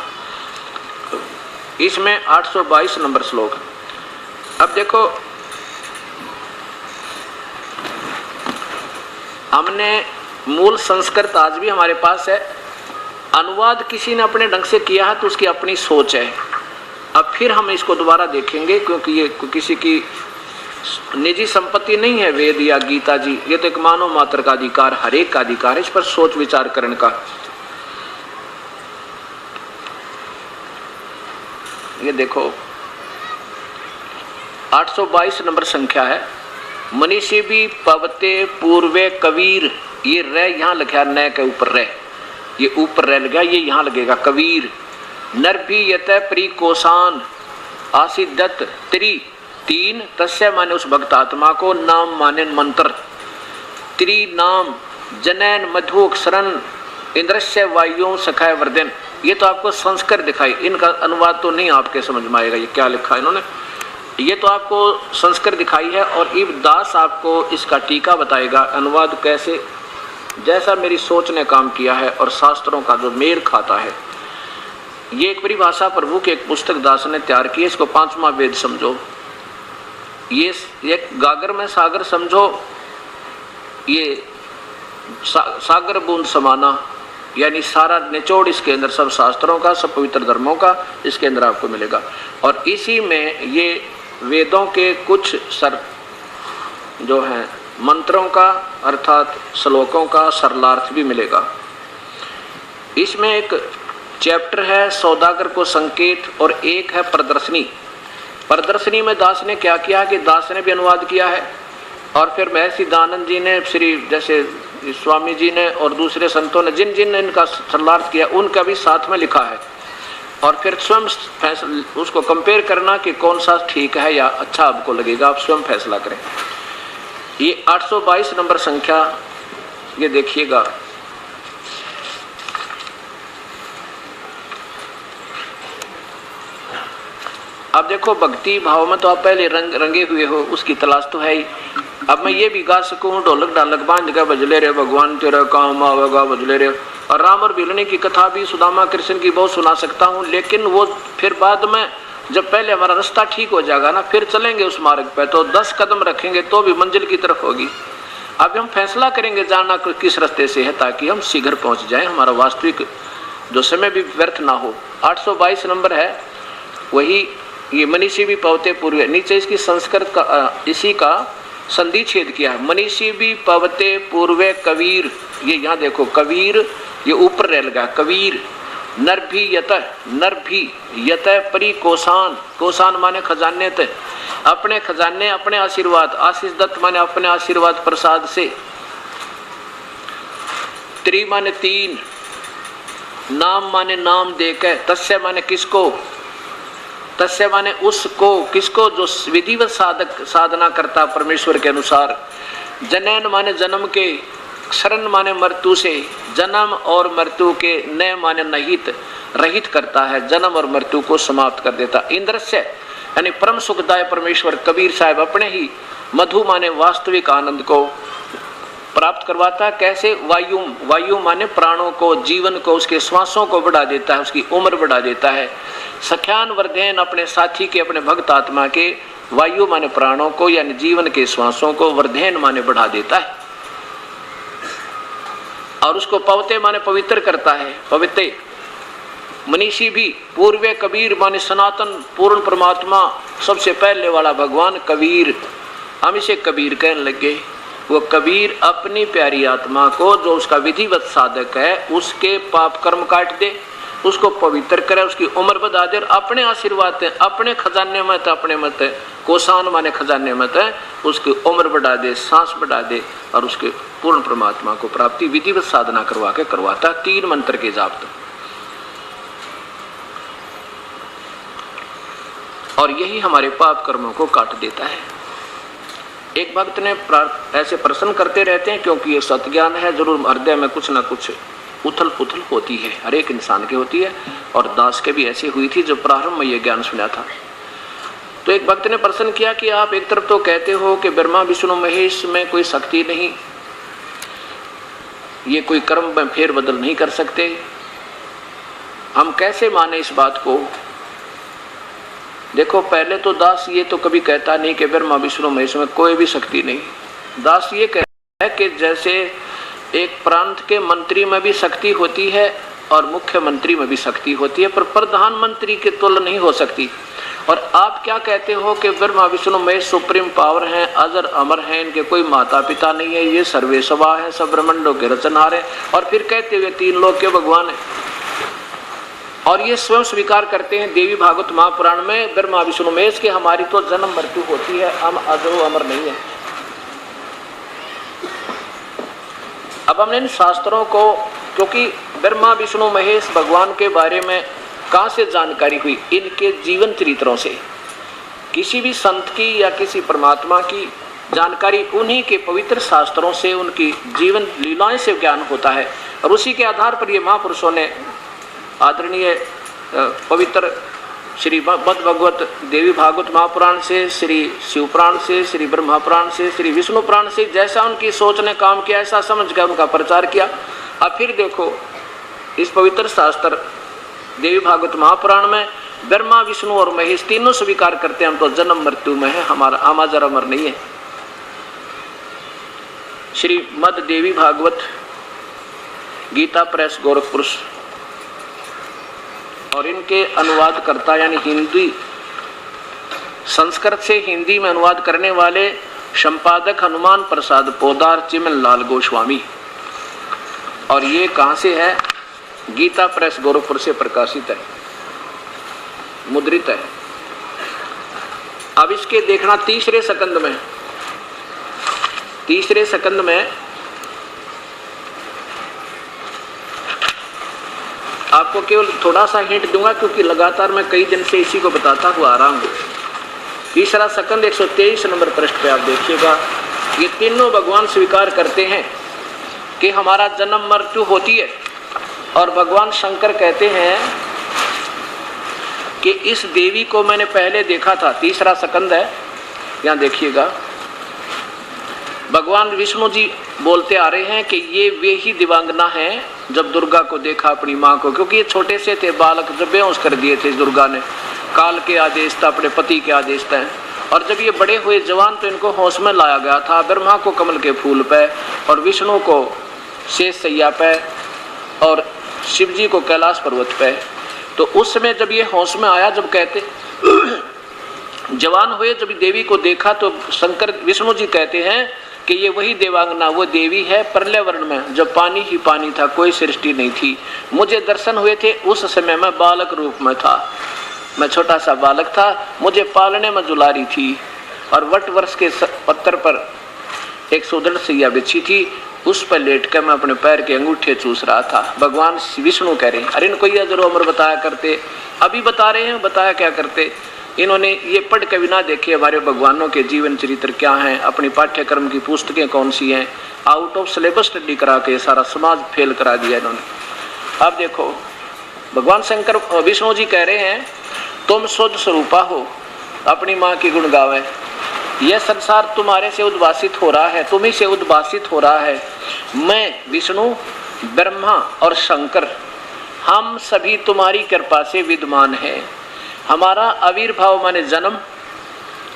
इसमें 822 नंबर श्लोक। अब देखो हमने मूल संस्कृत आज भी हमारे पास है, अनुवाद किसी ने अपने ढंग से किया है तो उसकी अपनी सोच है। अब फिर हम इसको दोबारा देखेंगे क्योंकि ये किसी की निजी संपत्ति नहीं है वेद या गीता जी, ये तो एक मानव मात्र का अधिकार, हर एक का अधिकार है। इस पर सोच विचार करने का। ये देखो 822 नंबर संख्या है। मनीषी भी पवते पूर्वे कबीर, ये रे यहाँ लिखा न के ऊपर रे, ये ऊपर रे लगा, ये यहाँ लगेगा कबीर। नर भी यत प्री कोसान आसिदत त्रि, तीन तस्य माने उस भक्त आत्मा को, नाम माने मंत्र, त्रि नाम जनैन मधु शरण इंद्रस्य वायु सखाय वर्धन। ये तो आपको संस्कृत दिखाई, इनका अनुवाद तो नहीं आपके समझ में आएगा ये क्या लिखा है इन्होंने। ये तो आपको संस्कृत दिखाई है और इब दास आपको इसका टीका बताएगा, अनुवाद कैसे, जैसा मेरी सोच ने काम किया है और शास्त्रों का जो मेल खाता है। ये एक परिभाषा प्रभु की एक पुस्तक दास ने तैयार की है, इसको पांचवा वेद समझो, ये एक गागर में सागर समझो, ये सागर बूंद समाना, यानी सारा निचोड़ इसके अंदर सब शास्त्रों का, सब पवित्र धर्मों का इसके अंदर आपको मिलेगा। और इसी में ये वेदों के कुछ सर जो हैं मंत्रों का अर्थात श्लोकों का सरलार्थ भी मिलेगा। इसमें एक चैप्टर है सौदागर को संकेत और एक है प्रदर्शनी। प्रदर्शनी में दास ने क्या किया कि दास ने भी अनुवाद किया है और फिर महर्षि दानंद जी ने, श्री जैसे स्वामी जी ने और दूसरे संतों ने जिन जिन ने इनका सरलार्थ किया उनका भी साथ में लिखा है। और फिर स्वयं उसको कंपेयर करना कि कौन सा ठीक है या अच्छा आपको लगेगा, आप स्वयं फैसला करें। ये 822 नंबर संख्या, ये देखिएगा, अब देखो भक्ति भाव में तो आप पहले रंगे हुए हो, उसकी तलाश तो है ही। अब मैं ये भी गा सकूं ढोलक ढालक बांध के बजले रे भगवान तेरा काम आवेगा बजले रे, और राम और भिलने की कथा भी सुदामा कृष्ण की बहुत सुना सकता हूं, लेकिन वो फिर बाद में जब पहले हमारा रास्ता ठीक हो जाएगा ना, फिर चलेंगे उस मार्ग पे तो 10 कदम रखेंगे तो भी मंजिल की तरफ होगी। अब हम फैसला करेंगे जाना किस रास्ते से है ताकि हम शीघ्र पहुंच जाएं, हमारा वास्तविक जो समय भी व्यर्थ ना हो। 822 नंबर है वही, ये मनीषी भी पवते पूर्वे, नीचे इसकी संस्कृत का इसी का संधि छेद किया है। मनीषी भी पवते पूर्वे कबीर, ये यहाँ देखो कबीर, ये ऊपर रह लगा कबीर। नर भी यत परी कोसान, कोसान माने खजाने, अपने खजाने अपने आशीर्वाद, आशीष दत्त माने अपने आशीर्वाद प्रसाद से, त्रि माने तीन, नाम माने नाम देकर, तस्य माने किसको, तस्य माने उसको, किसको जो विधिवत साधना करता परमेश्वर के अनुसार, जनन माने जन्म के, शरण माने मृत्यु से, जन्म और मृत्यु के, न माने नहित, रहित करता है, जन्म और मृत्यु को समाप्त कर देता। इंद्रस्य यानी परम सुखदाय परमेश्वर कबीर साहब अपने ही मधु माने वास्तविक आनंद को प्राप्त करवाता। कैसे, वायु माने प्राणों को, जीवन को, उसके श्वासों को बढ़ा देता है, उसकी उम्र बढ़ा देता है। सख्यान वर्धन अपने साथी के, अपने भक्त आत्मा के, वायु माने प्राणों को यानी जीवन के श्वासों को, वर्धन माने बढ़ा देता है। और उसको पवते माने पवित्र करता है, पवित्र। मनीषी भी पूर्वे कबीर माने सनातन पूर्ण परमात्मा, सबसे पहले वाला भगवान कबीर, हम इसे कबीर कहने लगे। वो कबीर अपनी प्यारी आत्मा को, जो उसका विधिवत साधक है, उसके पाप कर्म काट दे, उसको पवित्र करे, उसकी उम्र बढ़ा दे, अपने आशीर्वाद है, अपने खजाने में है, अपने मत है, कोसान माने खजाने में है, उसकी उम्र बढ़ा दे, सांस बढ़ा दे और उसके पूर्ण परमात्मा को प्राप्ति विधिवत साधना करवा के करवाता। 3 मंत्र के जाप तक, और यही हमारे पाप कर्मों को काट देता है। एक भक्त ने ऐसे प्रश्न करते रहते हैं क्योंकि ये सत्ज्ञान है, जरूर हृदय में कुछ ना कुछ उथल पुथल होती है, हर एक इंसान की होती है, और दास के भी ऐसी हुई थी जब प्रारंभ में ये ज्ञान सुना था। तो एक भक्त ने प्रश्न किया कि आप एक तरफ तो कहते हो कि ब्रह्मा विष्णु महेश में कोई शक्ति नहीं, ये कोई कर्म में फेर बदल नहीं कर सकते, हम कैसे माने इस बात को। देखो पहले तो दास ये तो कभी कहता नहीं कि ब्रह्मा विष्णु महेश में कोई भी शक्ति नहीं। दास ये कहता है कि जैसे एक प्रांत के मंत्री में भी शक्ति होती है और मुख्यमंत्री में भी शक्ति होती है, पर प्रधानमंत्री की तुलना नहीं हो सकती। और आप क्या कहते हो कि ब्रह्मा विष्णु महेश सुप्रीम पावर हैं, अजर अमर हैं, इनके कोई माता पिता नहीं है, ये सर्वेसवा है, सब ब्रह्मांडों के रचनहार हैं, और फिर कहते हुए तीन लोक के भगवान हैं। और ये स्वयं स्वीकार करते हैं देवी भागवत महापुराण में ब्रह्मा विष्णु महेश के हमारी तो जन्म मृत्यु होती है, हम अजरो अमर नहीं है। अब हमने इन शास्त्रों को, क्योंकि ब्रह्मा विष्णु महेश भगवान के बारे में कहाँ से जानकारी हुई? इनके जीवन चरित्रों से। किसी भी संत की या किसी परमात्मा की जानकारी उन्हीं के पवित्र शास्त्रों से, उनकी जीवन लीलाएं से ज्ञान होता है। और उसी के आधार पर ये महापुरुषों ने आदरणीय पवित्र श्री मद् भगवत देवी भागवत महापुराण से, श्री शिवपुराण से, श्री ब्रह्मा पुराण से, श्री विष्णु पुराण से जैसा उनकी सोच ने काम किया ऐसा समझ कर उनका प्रचार किया। अब फिर देखो इस पवित्र शास्त्र देवी भागवत महापुराण में ब्रह्मा विष्णु और महेश तीनों स्वीकार करते हैं हम तो जन्म मृत्यु में है, हमारा अमर अमर नहीं है। श्री मद देवी भागवत गीता प्रेस गोरखपुर और इनके अनुवाद करता यानी हिंदी संस्कृत से हिंदी में अनुवाद करने वाले संपादक हनुमान प्रसाद पोदार चिमन लाल गोस्वामी। और ये कहाँ से है? गीता प्रेस गोरखपुर से प्रकाशित है, मुद्रित है। अब इसके देखना तीसरे सकंद में आपको केवल थोड़ा सा हिंट दूंगा क्योंकि लगातार मैं कई दिन से इसी को बताता हुआ आ रहा हूं। तीसरा सकंद 123 नंबर पृष्ठ पे आप देखिएगा, ये तीनों भगवान स्वीकार करते हैं कि हमारा जन्म मृत्यु होती है। और भगवान शंकर कहते हैं कि इस देवी को मैंने पहले देखा था। तीसरा सकंद है, यहाँ देखिएगा। भगवान विष्णु जी बोलते आ रहे हैं कि ये वे ही दिव्यांगना हैं जब दुर्गा को देखा अपनी माँ को, क्योंकि ये छोटे से थे बालक, जब बेहोश कर दिए थे दुर्गा ने, काल के आदेश था, अपने पति के आदेश था। और जब ये बड़े हुए जवान तो इनको होश में लाया गया था, ब्रह्मा को कमल के फूल पे और विष्णु को शेष सैया पे और शिव जी को कैलाश पर्वत पे। तो उस समय जब ये होश में आया, जब कहते जवान हुए, जब देवी को देखा तो शंकर विष्णु जी कहते हैं कि ये वही देवांगना, वो देवी है प्रलय वर्ण में, जब पानी ही पानी था, कोई सृष्टि नहीं थी। मुझे दर्शन हुए थे उस समय मैं बालक रूप में था, मैं छोटा सा बालक था, मुझे पालने में दुलारी थी। और वट वर्ष के पत्थर पर एक सुदृढ़ सैया बिछी थी, उस पर लेट कर मैं अपने पैर के अंगूठे चूस रहा था। भगवान विष्णु कह रहे हैं, अरे इनको ये जरूर अमर बताया करते, अभी बता रहे हैं, बताया क्या करते। इन्होंने ये पढ़ के भी ना देखे हमारे भगवानों के जीवन चरित्र क्या हैं, अपनी पाठ्यक्रम की पुस्तकें कौन सी हैं, आउट ऑफ सिलेबस स्टडी करा के सारा समाज फेल करा दिया इन्होंने। अब देखो भगवान शंकर विष्णु जी कह रहे हैं, तुम शुद्ध स्वरूपा हो, अपनी माँ की गुण गावे, यह संसार तुम्हारे से उद्भासित हो रहा है, तुम्ही से उद्भासित हो रहा है। मैं विष्णु, ब्रह्मा और शंकर हम सभी तुम्हारी कृपा से विद्यमान है। हमारा आविर्भाव माने जन्म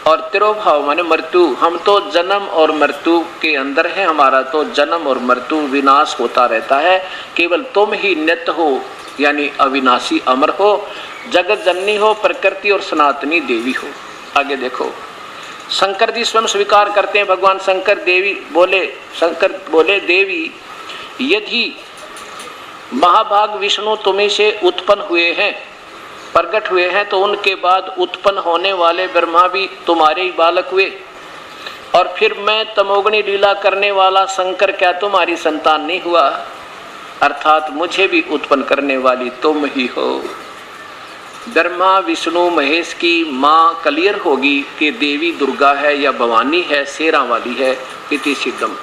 और तिरोभाव माने मृत्यु। हम तो जन्म और मृत्यु के अंदर है, हमारा तो जन्म और मृत्यु विनाश होता रहता है। केवल तुम ही नित्य हो यानी अविनाशी अमर हो, जगत जननी हो, प्रकृति और सनातनी देवी हो। आगे देखो शंकर जी स्वयं स्वीकार करते हैं, भगवान शंकर बोले देवी यदि महाभाग विष्णु तुम्ही से उत्पन्न हुए हैं, प्रकट हुए हैं, तो उनके बाद उत्पन्न होने वाले ब्रह्मा भी तुम्हारे ही बालक हुए। और फिर मैं तमोगुणी लीला करने वाला शंकर क्या तुम्हारी संतान नहीं हुआ? अर्थात मुझे भी उत्पन्न करने वाली तुम ही हो। ब्रह्मा विष्णु महेश की माँ क्लियर होगी कि देवी दुर्गा है या भवानी है, शेरा वाली है, इति सिद्धम।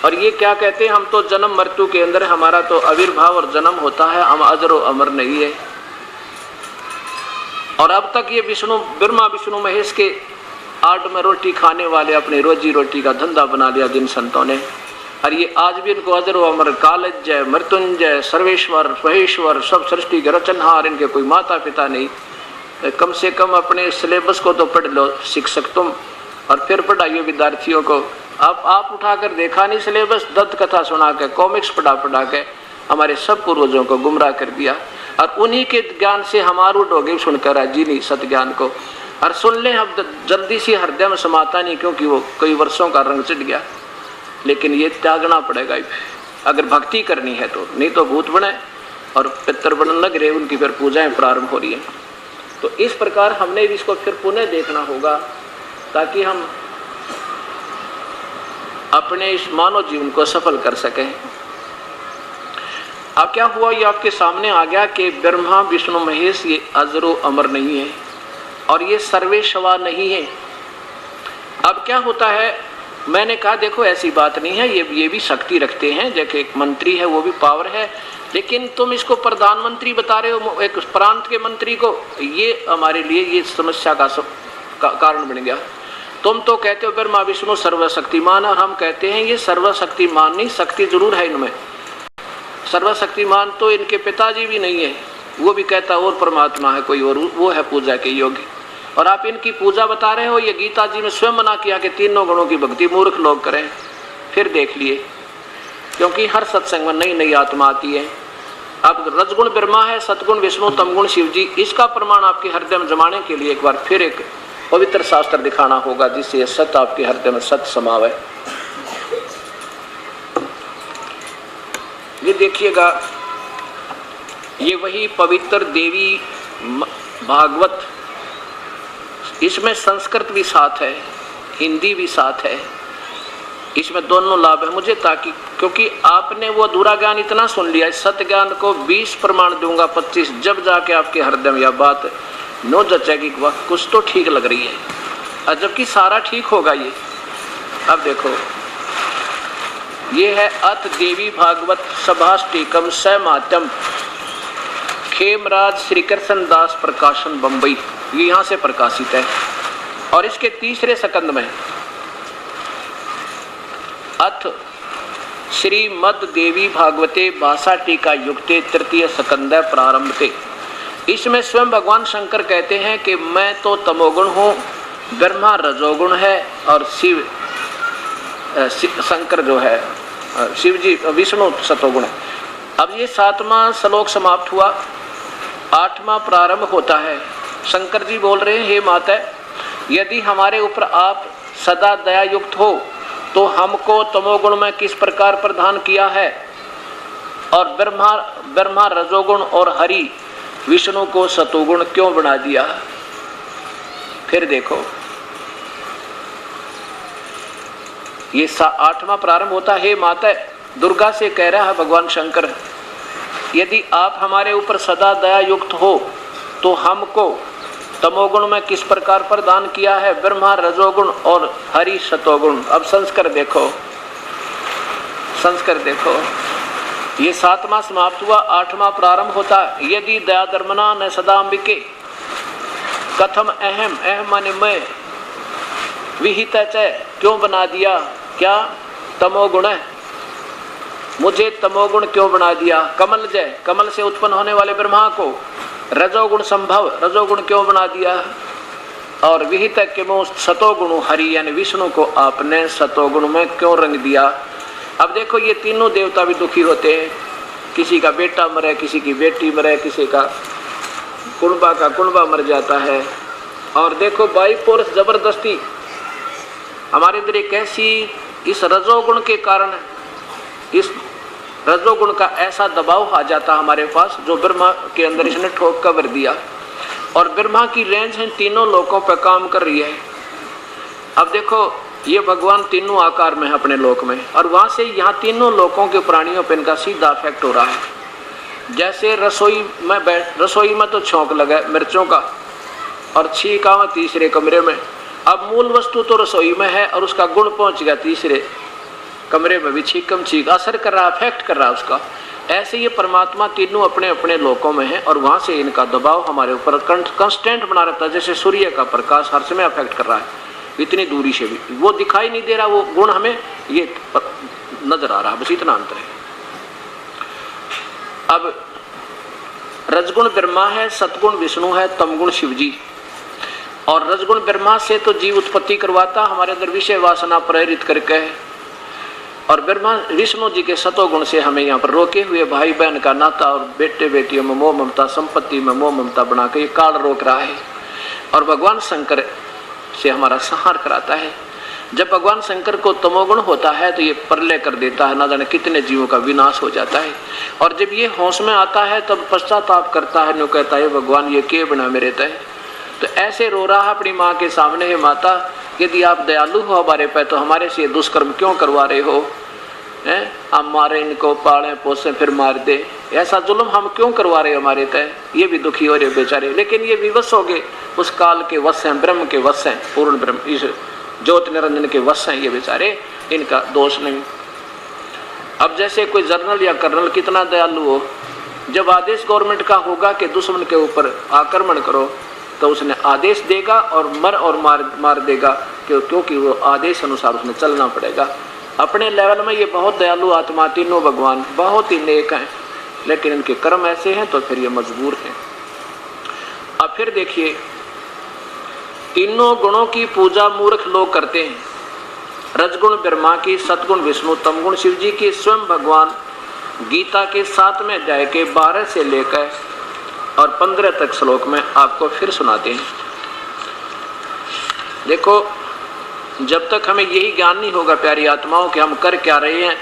और ये क्या कहते हैं, हम तो जन्म मृत्यु के अंदर, हमारा तो आविर्भाव और जन्म होता है, हम अजर और अमर नहीं है। और अब तक ये ब्रह्मा विष्णु महेश के आड़ में रोटी खाने वाले अपनी रोजी रोटी का धंधा बना लिया जिन संतों ने, और ये आज भी इनको अजर व अमर, कालज्जय, मृत्युंजय, सर्वेश्वर, महेश्वर, सब सृष्टि के रचनहार, इनके कोई माता पिता नहीं। कम से कम अपने सिलेबस को तो पढ़ लो शिक्षक तुम, और फिर पढ़ाइए विद्यार्थियों को। अब आप उठाकर देखा नहीं सिलेबस, दत्त कथा सुना के, कॉमिक्स पढ़ा के हमारे सब पूर्वजों को गुमराह कर दिया। और उन्हीं के ज्ञान से हमारू डोगे सुनकर जी नहीं सत ज्ञान को। और सुन लें अब जल्दी से हृदय में समाता नहीं, क्योंकि वो कई वर्षों का रंग चिट गया, लेकिन ये त्यागना पड़ेगा अगर भक्ति करनी है तो, नहीं तो भूत बने और पितर बनने लग रहे, उनकी फिर पूजाएं प्रारंभ हो रही हैं। तो इस प्रकार हमने भी इसको फिर पुनः देखना होगा ताकि हम अपने इस मानव जीवन को सफल कर सकें। अब क्या हुआ, ये आपके सामने आ गया कि ब्रह्मा विष्णु महेश ये अजरो अमर नहीं है और ये सर्वेश्वर नहीं है। अब क्या होता है, मैंने कहा देखो ऐसी बात नहीं है, ये भी शक्ति रखते हैं, जैसे एक मंत्री है वो भी पावर है, लेकिन तुम इसको प्रधानमंत्री बता रहे हो एक प्रांत के मंत्री को, ये हमारे लिए ये समस्या का कारण बन गया। तुम तो कहते हो ब्रह्मा विष्णु सर्वशक्तिमान, और हम कहते हैं ये सर्वशक्तिमान नहीं, शक्ति जरूर है इनमें, सर्वशक्तिमान तो इनके पिताजी भी नहीं है, वो भी कहता और परमात्मा है कोई और, वो है पूजा के योग्य, और आप इनकी पूजा बता रहे हो। ये गीता जी में स्वयं मना किया कि तीनों गुणों की भक्ति मूर्ख लोग करें। फिर देख लिए, क्योंकि हर सत्संग में नई नई आत्मा आती है। अब रजगुण ब्रह्मा है, सतगुण विष्णु, तमगुण शिव जी, इसका प्रमाण आपके हृदय में जमाने के लिए एक बार फिर एक पवित्र शास्त्र दिखाना होगा जिससे सत्य आपके हृदय में सत्य समावे। ये देखिएगा, ये वही पवित्र देवी भागवत, इसमें संस्कृत भी साथ है, हिंदी भी साथ है, इसमें दोनों लाभ है मुझे, ताकि क्योंकि आपने वो अधूरा ज्ञान इतना सुन लिया, इस सत्य ज्ञान को 20 प्रमाण दूंगा 25, जब जाके आपके हृदय में यह बात नो जचेगी कि वह कुछ तो ठीक लग रही है, और जबकि सारा ठीक होगा ये। अब देखो, ये है अथ देवी भागवत सभाष्टिकम समात्यम, खेमराज श्री कृष्ण दास प्रकाशन बम्बई, ये यहाँ से प्रकाशित है। और इसके तीसरे सकंद में अथ श्रीमद देवी भागवते भाषा टीका युक्ते तृतीय सकंद प्रारंभते, इसमें स्वयं भगवान शंकर कहते हैं कि मैं तो तमोगुण हूँ, ब्रह्मा रजोगुण है और शिव शंकर जो है शिव जी विष्णु सतोगुण है। अब ये 7वां श्लोक समाप्त हुआ, 8वां प्रारंभ होता है। शंकर जी बोल रहे हैं, हे माता, यदि हमारे ऊपर आप सदा दया युक्त हो तो हमको तमोगुण में किस प्रकार प्रदान किया है, और ब्रह्मा रजोगुण और हरि विष्णु को सतोगुण क्यों बना दिया। फिर देखो, ये 8वां प्रारंभ होता है, हे माता, दुर्गा से कह रहा है भगवान शंकर, यदि आप हमारे ऊपर सदा दया युक्त हो तो हमको तमोगुण में किस प्रकार प्रदान किया है, ब्रह्मा रजोगुण और हरि सतोगुण। अब संस्कार देखो, संस्कार देखो, ये 7वां समाप्त हुआ, 8वां प्रारंभ होता, यदि दया धर्मना न सदा अंबिके कथम अहम, अहम माने मैं, विहित क्यों बना दिया, क्या तमोगुण है, मुझे तमोगुण क्यों बना दिया, कमल जय, कमल से उत्पन्न होने वाले ब्रह्मा को रजोगुण संभव, रजोगुण क्यों बना दिया, और विहित किमो सतोगुण हरि यानी विष्णु को आपने सतोगुण में क्यों रंग दिया। अब देखो, ये तीनों देवता भी दुखी होते हैं, किसी का बेटा मरे, किसी की बेटी मरे, किसी का कुंबा मर जाता है। और देखो बाई फोर्स जबरदस्ती हमारे अंदर एक ऐसी, इस रजोगुण के कारण, इस रजोगुण का ऐसा दबाव आ जाता हमारे पास, जो ब्रह्मा के अंदर इसने ठोक कर दिया, और ब्रह्मा की रेंज है तीनों लोकों पर काम कर रही है। अब देखो, ये भगवान तीनों आकार में है अपने लोक में, और वहाँ से यहाँ तीनों लोकों के प्राणियों पर इनका सीधा इफेक्ट हो रहा है। जैसे रसोई में तो छौंक लगा मिर्चों का और छींक आवा तीसरे कमरे में, अब मूल वस्तु तो रसोई में है और उसका गुण पहुँच गया तीसरे कमरे में भी, छींकम छींक असर कर रहा, अफेक्ट कर रहा उसका। ऐसे ये परमात्मा तीनों अपने अपने लोकों में है, और वहाँ से इनका दबाव हमारे ऊपर कंस्टेंट बना रहता है। जैसे सूर्य का प्रकाश हर समय अफेक्ट कर रहा है, इतनी दूरी से भी वो दिखाई नहीं दे रहा, वो गुण हमें ये नजर आ रहा, बस इतना अंतर है। अब रजगुण ब्रह्मा है, सतगुण विष्णु है, तमगुण शिव जी। और रजगुण ब्रह्मा से तो जीव उत्पत्ति करवाता हमारे अंदर विषय वासना प्रेरित करके, और ब्रह्मा विष्णु जी के सतोगुण से हमें यहाँ पर रोके हुए भाई बहन का नाता और बेटे बेटियों में मोह ममता, संपत्ति में मोह ममता बना के ये काल रोक रहा है। और भगवान शंकर से हमारा संहार कराता है। जब भगवान शंकर को तमोगुण होता है तो ये प्रलय कर देता है, ना जाने कितने जीवों का विनाश हो जाता है। और जब ये होश में आता है तब पश्चाताप करता है, नो कहता है भगवान ये के बना मेरे तय। तो ऐसे रो रहा अपनी माँ के सामने, है माता यदि आप दयालु हो हमारे पे तो हमारे से दुष्कर्म क्यों करवा रहे हो, हैं? हम मारे इनको, पाले पोसे फिर मार दे, ऐसा जुल्म हम क्यों करवा रहे हो हमारे तय। ये भी दुखी हो रहे बेचारे, लेकिन ये विवश हो गए, उस काल के वश हैं, ब्रह्म के वश हैं, पूर्ण ब्रह्म इस ज्योति निरंजन के वश हैं ये बेचारे, इनका दोष नहीं। अब जैसे कोई जनरल या कर्नल कितना दयालु हो, जब आदेश गवर्नमेंट का होगा कि दुश्मन के ऊपर आक्रमण करो तो उसने आदेश देगा और मार देगा, क्योंकि वो आदेश अनुसार उसने चलना पड़ेगा। अपने लेवल में ये बहुत दयालु आत्मा तीनों भगवान बहुत ही नेक हैं, लेकिन इनके कर्म ऐसे हैं तो फिर ये मजबूर हैं। अब फिर देखिए, तीनों गुणों की पूजा मूर्ख लोग करते हैं। रजगुण ब्रह्मा की, सतगुण विष्णु, तमगुण शिव जी की। स्वयं भगवान गीता के 7वें अध्याय के 12 से लेकर और 15 तक श्लोक में आपको फिर सुनाते हैं। देखो, जब तक हमें यही ज्ञान नहीं होगा प्यारी आत्माओं कि हम कर क्या रहे हैं,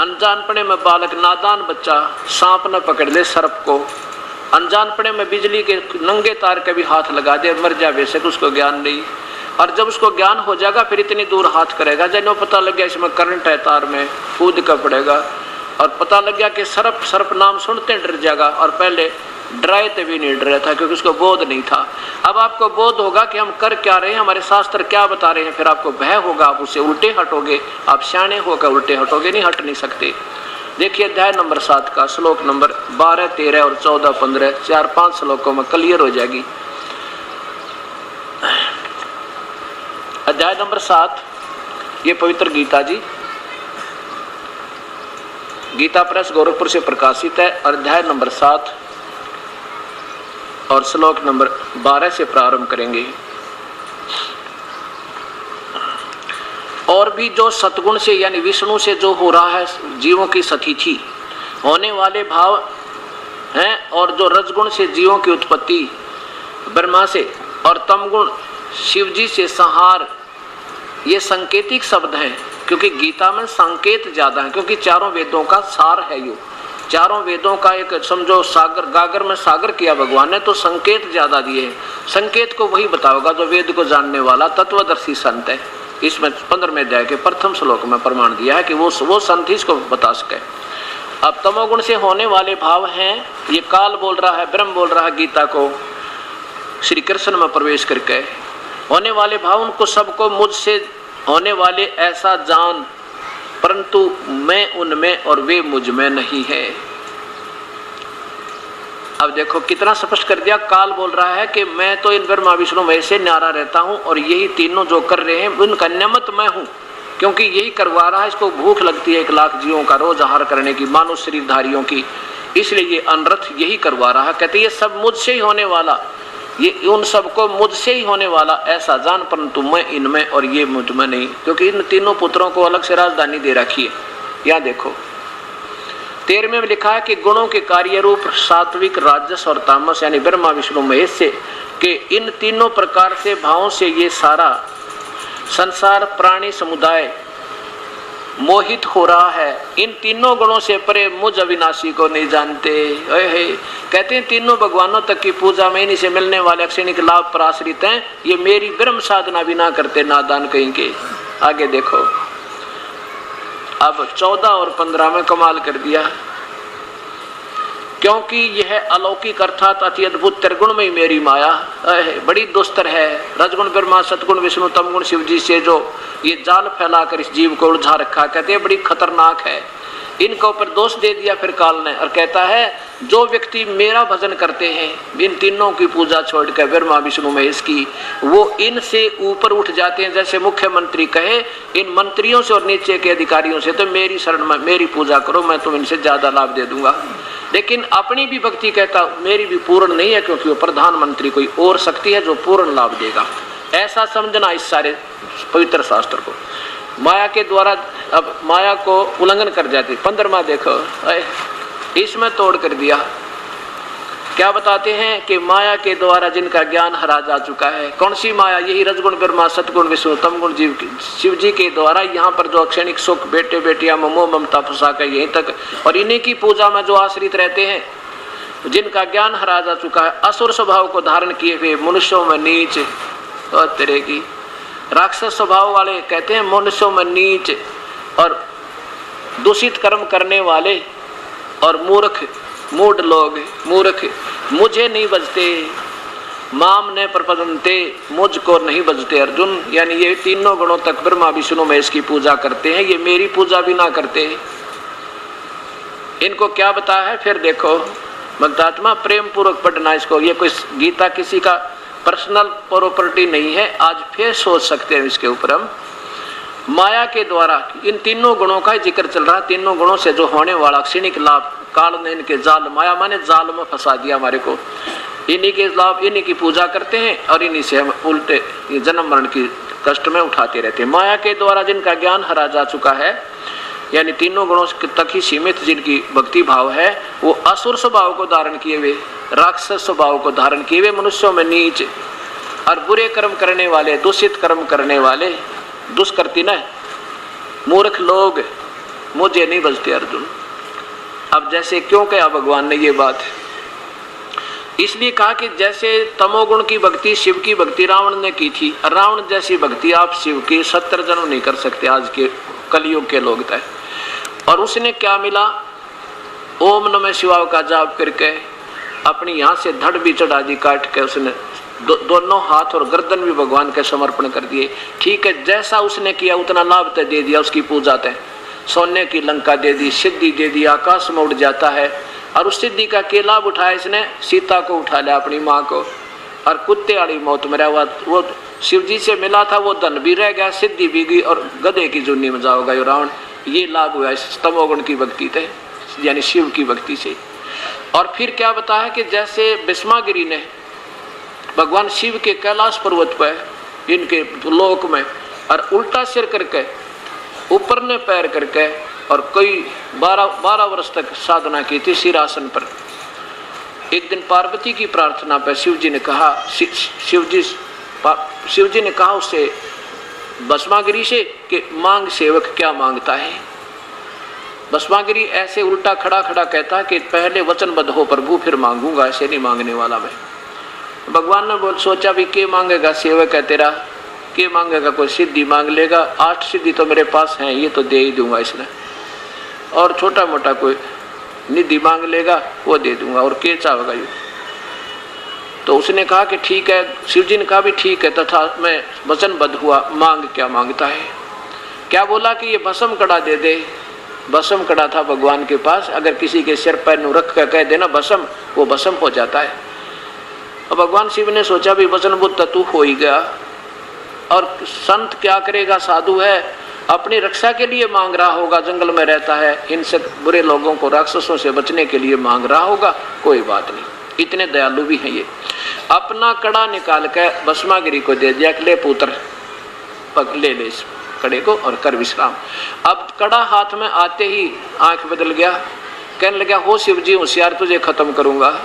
अनजानपने में बालक नादान बच्चा सांप न पकड़ ले सर्प को, अनजानपने में बिजली के नंगे तार के भी हाथ लगा दे, मर जाए बेशक, उसको ज्ञान नहीं। और जब उसको ज्ञान हो जाएगा फिर इतनी दूर हाथ करेगा, जब पता लग गया इसमें करंट है तार में, कूद कर पड़ेगा। और पता लग गया कि सर्प नाम सुनते डर जाएगा, और पहले डराए तो भी नहीं डरा था क्योंकि उसको बोध नहीं था। अब आपको बोध होगा कि हम कर क्या रहे हैं, हमारे शास्त्र क्या बता रहे हैं, फिर आपको भय होगा, आप उससे उल्टे हटोगे। आप सियाने होकर उल्टे हटोगे नहीं, हट नहीं सकते। देखिए अध्याय नंबर 7 का श्लोक नंबर 12, 13 और 14, 15 4-5 श्लोकों में क्लियर हो जाएगी। अध्याय नंबर 7 ये पवित्र गीता जी, गीता प्रेस गोरखपुर से प्रकाशित है। और अध्याय नंबर 7 और श्लोक नंबर 12 से प्रारंभ करेंगे। और भी जो सतगुण से यानी विष्णु से जो हो रहा है जीवों की सतिथि होने वाले भाव हैं, और जो रजगुण से जीवों की उत्पत्ति ब्रह्मा से, और तमगुण शिव जी से संहार, ये संकेतिक शब्द हैं क्योंकि गीता में संकेत ज्यादा है, क्योंकि चारों वेदों का सार है। यो चारों वेदों का एक समझो सागर, गागर में सागर किया भगवान ने, तो संकेत ज्यादा दिए हैं। संकेत को वही बताओगा जो वेद को जानने वाला तत्वदर्शी संत है। इसमें 15वें अध्याय के प्रथम श्लोक में प्रमाण दिया है कि वो संत ही इसको बता सके। अब तमोगुण से होने वाले भाव हैं, ये काल बोल रहा है, ब्रह्म बोल रहा है गीता को श्री कृष्ण में प्रवेश करके, होने वाले भाव उनको सबको मुझसे होने वाले ऐसा जान, परंतु मैं उनमें और वे मुझ में नहीं है। अब देखो कितना स्पष्ट कर दिया, काल बोल रहा है कि मैं तो इन ब्रह्मा विष्णु महेश से न्यारा रहता हूं, और यही तीनों जो कर रहे हैं उनका नियमित मैं हूं, क्योंकि यही करवा रहा है। इसको भूख लगती है 1 लाख जीवों का रोज आहार करने की, मानव शरीरधारियों की, इसलिए ये अनर्थ यही करवा रहा है। कहते ये सब मुझसे ही होने वाला, ये उन सबको मुझसे ही होने वाला ऐसा जान, परंतु मैं इनमें और ये मुझ में नहीं, क्योंकि इन तीनों पुत्रों को अलग से राजधानी दे रखी है। यहाँ देखो 13वें में लिखा है कि गुणों के कार्य रूप सात्विक, राजस और तामस यानी ब्रह्मा विष्णु महेश से कि इन तीनों प्रकार से भावों से ये सारा संसार प्राणी समुदाय मोहित हो रहा है। इन तीनों गुणों से परे मुझ अविनाशी को नहीं जानते। कहते हैं तीनों भगवानों तक की पूजा में इन्हीं से मिलने वाले क्षणिक लाभ पर आश्रित हैं, ये मेरी ब्रह्म साधना भी ना करते नादान कहीं के। आगे देखो अब 14 और 15 में कमाल कर दिया, क्योंकि यह अलौकिक अर्थात अति अद्भुत त्रिगुण में मेरी माया बड़ी दुस्तर है। रजगुण ब्रह्मा, सतगुण विष्णु, तमगुण शिव जी से जो ये जाल फैलाकर इस जीव को उलझा रखा, कहते हैं बड़ी खतरनाक है। इनके ऊपर दोष दे दिया फिर काल ने, और कहता है जो व्यक्ति मेरा भजन करते हैं, इन तीनों की पूजा छोड़कर ब्रह्मा विष्णु महेश की, वो इनसे ऊपर उठ जाते हैं। जैसे मुख्यमंत्री कहे इन मंत्रियों से और नीचे के अधिकारियों से तो मेरी शरण में मेरी पूजा करो, मैं तुम इनसे ज्यादा लाभ दे दूंगा। लेकिन अपनी भी भक्ति कहता मेरी भी पूर्ण नहीं है, क्योंकि वो प्रधानमंत्री कोई और शक्ति है जो पूर्ण लाभ देगा। ऐसा समझना इस सारे पवित्र शास्त्र को। माया के द्वारा अब माया को उल्लंघन कर जाती। 15वां देखो इसमें तोड़ कर दिया, क्या बताते हैं कि माया के द्वारा जिनका ज्ञान हरा जा चुका है। कौन सी माया? यही रजगुण ब्रह्मा, सतगुण विष्णु, तमगुण जीव, शिव जी के द्वारा यहाँ पर जो क्षणिक सुख, बेटे बेटियां मोह ममता फंसा कर यहीं तक, और इन्हीं की पूजा में जो आश्रित रहते हैं, जिनका ज्ञान हरा जा चुका है, असुर स्वभाव को धारण किए हुए मनुष्यों में नीच और तेरे की राक्षस स्वभाव वाले, कहते हैं मनुष्यों में नीच और दूषित कर्म करने वाले और मूर्ख, मूढ़ लोग, मूर्ख, मुझे नहीं बजते, माम ने प्रपदनते, मुझको नहीं बजते अर्जुन। यानी ये तीनों गुणों तक ब्रह्मा विष्णु महेश की पूजा करते हैं, ये मेरी पूजा भी ना करते। इनको क्या बताया है फिर देखो, भक्तात्मा प्रेम पूर्वक पढ़ना इसको। ये कोई गीता किसी का पर्सनल प्रॉपर्टी नहीं है, आज फिर सोच सकते हैं इसके ऊपर हम। माया के द्वारा इन तीनों गुणों का जिक्र चल रहा, तीनों गुणों से जो होने वाला क्षणिक लाभ, काल ने इनके जाल, माया माने जाल में फंसा दिया हमारे को, इन्हीं के लाभ, इन्हीं की पूजा करते हैं और इन्हीं से हम उल्टे जन्म मरण की कष्ट में उठाते रहते हैं। माया के द्वारा जिनका ज्ञान हरा जा चुका है, यानी तीनों गुणों तक ही सीमित जिनकी भक्ति भाव है, वो असुर स्वभाव को धारण किए हुए, राक्षस स्वभाव को धारण किए हुए, मनुष्यों में नीच और बुरे कर्म करने वाले, दूषित कर्म करने वाले, दुष्कृति न मूर्ख लोग मुझे नहीं बजते अर्जुन। अब जैसे क्यों कहा भगवान ने ये बात? इसलिए कहा कि जैसे तमोगुण की भक्ति, शिव की भक्ति रावण ने की थी, रावण जैसी भक्ति आप शिव की 70 जन्म नहीं कर सकते आज के कलयुग के लोग तय। और उसने क्या मिला? ओम नमः शिवाय का जाप करके अपनी यहाँ से धड़ भी चढ़ा दी, काट के उसने दोनों हाथ और गर्दन भी भगवान के समर्पण कर दिए। ठीक है, जैसा उसने किया उतना लाभ तय दे दिया, उसकी पूजा तय, सोने की लंका दे दी, सिद्धि दे दी, आकाश में उड़ जाता है। और उस सिद्धि का क्या लाभ उठाया इसने? सीता को उठा लिया, अपनी माँ को, और कुत्ते वाली मौत मरा हुआ। वो शिव जी से मिला था, वो धन भी रह गया, सिद्धि भी गई, और गधे की जुन्नी में जाओगा ये रावण। ये लाभ हुआ इस तमोगुण की भक्ति थे, यानी शिव की भक्ति से। और फिर क्या बताया कि जैसे भस्मागिरी ने भगवान शिव के कैलाश पर्वत पर, इनके लोक में, और उल्टा सिर करके ऊपर ने पैर करके और कई 12 वर्ष तक साधना की थी सिरासन पर। एक दिन पार्वती की प्रार्थना पर शिव जी ने कहा, शिव जी ने कहा उससे, भस्मागिरी से, कि मांग सेवक क्या मांगता है। भस्मागिरी ऐसे उल्टा खड़ा खड़ा कहता कि पहले वचनबद्ध हो प्रभु, फिर मांगूंगा, ऐसे नहीं मांगने वाला मैं। भगवान ने बोल सोचा भी के मांगेगा सेवक है तेरा, के मांगेगा? कोई सिद्धि मांग लेगा, 8 सिद्धि तो मेरे पास हैं, ये तो दे ही दूंगा इसने। और छोटा मोटा कोई निधि मांग लेगा, वो दे दूंगा, और के चाहेगा ये? तो उसने कहा कि ठीक है, शिव जी ने कहा भी ठीक है, तथा मैं वचनबद्ध हुआ, मांग क्या मांगता है? क्या बोला कि ये भस्म कड़ा दे दे। भस्म कड़ा था भगवान के पास, अगर किसी के सिर पर नु रख कर कह देना भस्म, वो भस्म हो जाता है। और भगवान शिव ने सोचा भी वचनबद्ध तू हो ही गया, और संत क्या करेगा, साधु है, अपनी रक्षा के लिए मांग रहा होगा, जंगल में रहता है, इनसे बुरे लोगों को, राक्षसों से बचने के लिए मांग रहा होगा, कोई बात नहीं, इतने दयालु भी हैं ये। अपना कड़ा निकाल के भस्मागिरी को दे दिया कि ले पुत्र, पग ले ले इस कड़े को और कर विश्राम। अब कड़ा हाथ में आते ही आंख बदल गया, कहने लगा हो शिव जी होशियार, तुझे खत्म करूंगा।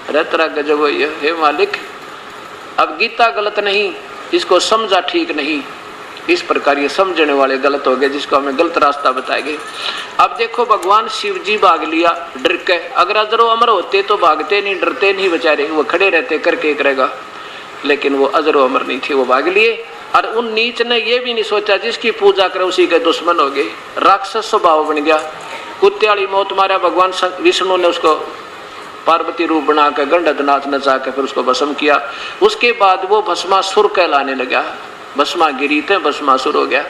अरे तेरा गजब हो, हे मालिक, अब गीता गलत नहीं, इसको समझा ठीक नहीं, इस प्रकार ये समझने वाले गलत हो गए, जिसको हमें गलत रास्ता बताएंगे। अब देखो भगवान शिव जी भाग लिया डर के, अगर अजरो अमर होते तो भागते नहीं, डरते नहीं बेचारे, वो खड़े रहते करके करेगा, लेकिन वो अजरो अमर नहीं थे, वो भाग लिए। और उन नीच ने ये भी नहीं सोचा जिसकी पूजा करे उसी के दुश्मन हो गए, राक्षस स्वभाव बन गया, कुत्ते वाली मौत मारा। भगवान विष्णु ने उसको पार्वती रूप बनाकर गंडनाथ नचा के फिर उसको भस्म किया। उसके बाद वो भस्मासुर कहलाने लगा, भस्मागिरी थे भस्मासुर हो गया।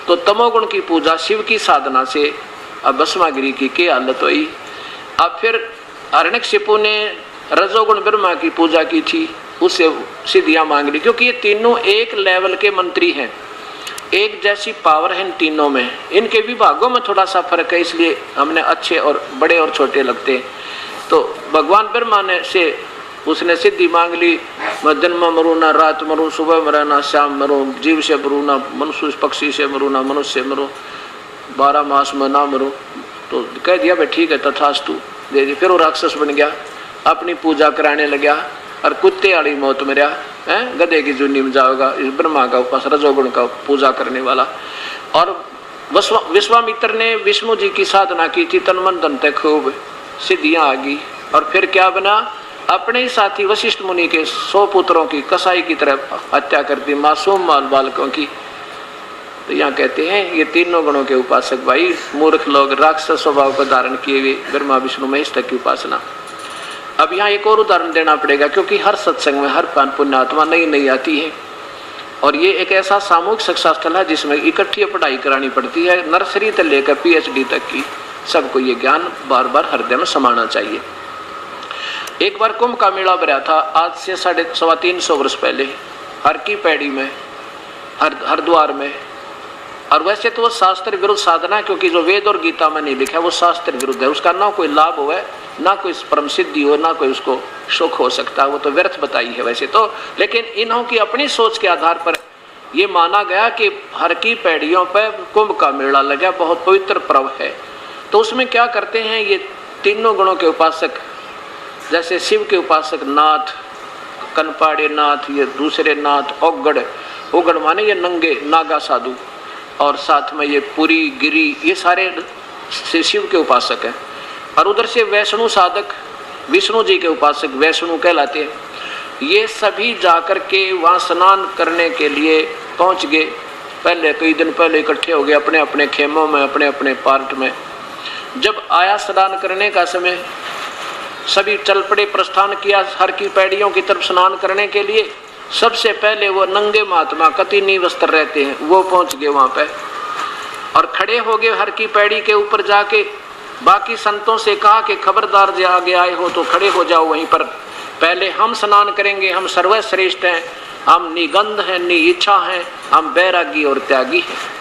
तो तमोगुण की पूजा शिव की साधना से अब भस्मागिरी की क्या हालत हुई। अब फिर हिरण्यकशिपु ने रजोगुण ब्रह्मा की पूजा की थी, उससे सिद्धियां मांग ली, क्योंकि ये तीनों एक लेवल के मंत्री हैं, एक जैसी पावर है इन तीनों में। इनके विभागों में थोड़ा सा फर्क है, इसलिए हमने अच्छे और बड़े और छोटे लगते हैं। तो भगवान ब्रह्मा ने से उसने सिद्धि मांग ली, मैं दिन में मरूँ ना, रात मरूँ, सुबह मरूँ ना, शाम मरूँ, जीव से मरूँ ना, मनुष्य पक्षी से मरूँ ना, मनुष्य से मरूँ, 12 मास में ना मरूँ। तो कह दिया भाई ठीक है तथास्तु, दे दी। फिर वो राक्षस बन गया, अपनी पूजा कराने लगा और कुत्ते वाली मौत मरिया है, गधे की जुन्नी में जाओगा। इस ब्रह्मा का उपास रजोगुण का पूजा करने वाला। और विश्वामित्र ने विष्णु जी की साधना की थी, तन मन धन तक खूब सिद्धियां आ गई। और फिर क्या बना, अपने ही साथी वशिष्ठ मुनि के 100 पुत्रों की कसाई की तरह हत्या कर दी, मासूम बाल बालकों की। तो यहाँ कहते हैं ये तीनों गुणों के उपासक भाई मूर्ख लोग, राक्षस स्वभाव को धारण किए हुए ब्रह्मा विष्णु महेश तक की उपासना। अब यहाँ एक और उदाहरण देना पड़ेगा, क्योंकि हर सत्संग में हर पुण्यात्मा नई नई आती है और ये एक ऐसा सामूहिक शिक्षा स्थल है जिसमें इकट्ठी पढ़ाई करानी पड़ती है, नर्सरी से लेकर PhD तक की सबको ये ज्ञान बार बार हृदय में समाना चाहिए। एक बार कुंभ का मेला भरा था, आज से 350 वर्ष पहले, हर की पैड़ी में, हरिद्वार में। और वैसे तो वो शास्त्र विरुद्ध साधना है, क्योंकि जो वेद और गीता में नहीं लिखा है वो शास्त्र विरुद्ध है, उसका ना कोई लाभ हो, ना कोई परम सिद्धि हो, ना कोई उसको सुख हो सकता है, वो तो व्यर्थ बताई है वैसे तो। लेकिन इन्हों की अपनी सोच के आधार पर ये माना गया कि हर की पैड़ियों पर कुंभ का मेला लगा, बहुत पवित्र पर्व है। तो उसमें क्या करते हैं ये तीनों गुणों के उपासक, जैसे शिव के उपासक नाथ, कनपाड़े नाथ, ये दूसरे नाथ, ओगड़ माने ये नंगे नागा साधु, और साथ में ये पुरी गिरी, ये सारे शिव के उपासक हैं। और उधर से वैष्णु साधक, विष्णु जी के उपासक वैष्णु कहलाते हैं। ये सभी जाकर के वहाँ स्नान करने के लिए पहुँच गए। पहले कई दिन पहले इकट्ठे हो गए अपने अपने खेमों में, अपने अपने पार्ट में। जब आया स्नान करने का समय, सभी चल पड़े, प्रस्थान किया हर की पैड़ियों की तरफ स्नान करने के लिए। सबसे पहले वो नंगे महात्मा, कतिनी वस्त्र रहते हैं, वो पहुंच गए वहां पे और खड़े हो गए हर की पैड़ी के ऊपर जाके। बाकी संतों से कहा कि खबरदार जो आगे आए हो तो खड़े हो जाओ वहीं पर, पहले हम स्नान करेंगे, हम सर्वश्रेष्ठ हैं, हम निगंध हैं, नि इच्छा हैं, हम बैरागी और त्यागी हैं।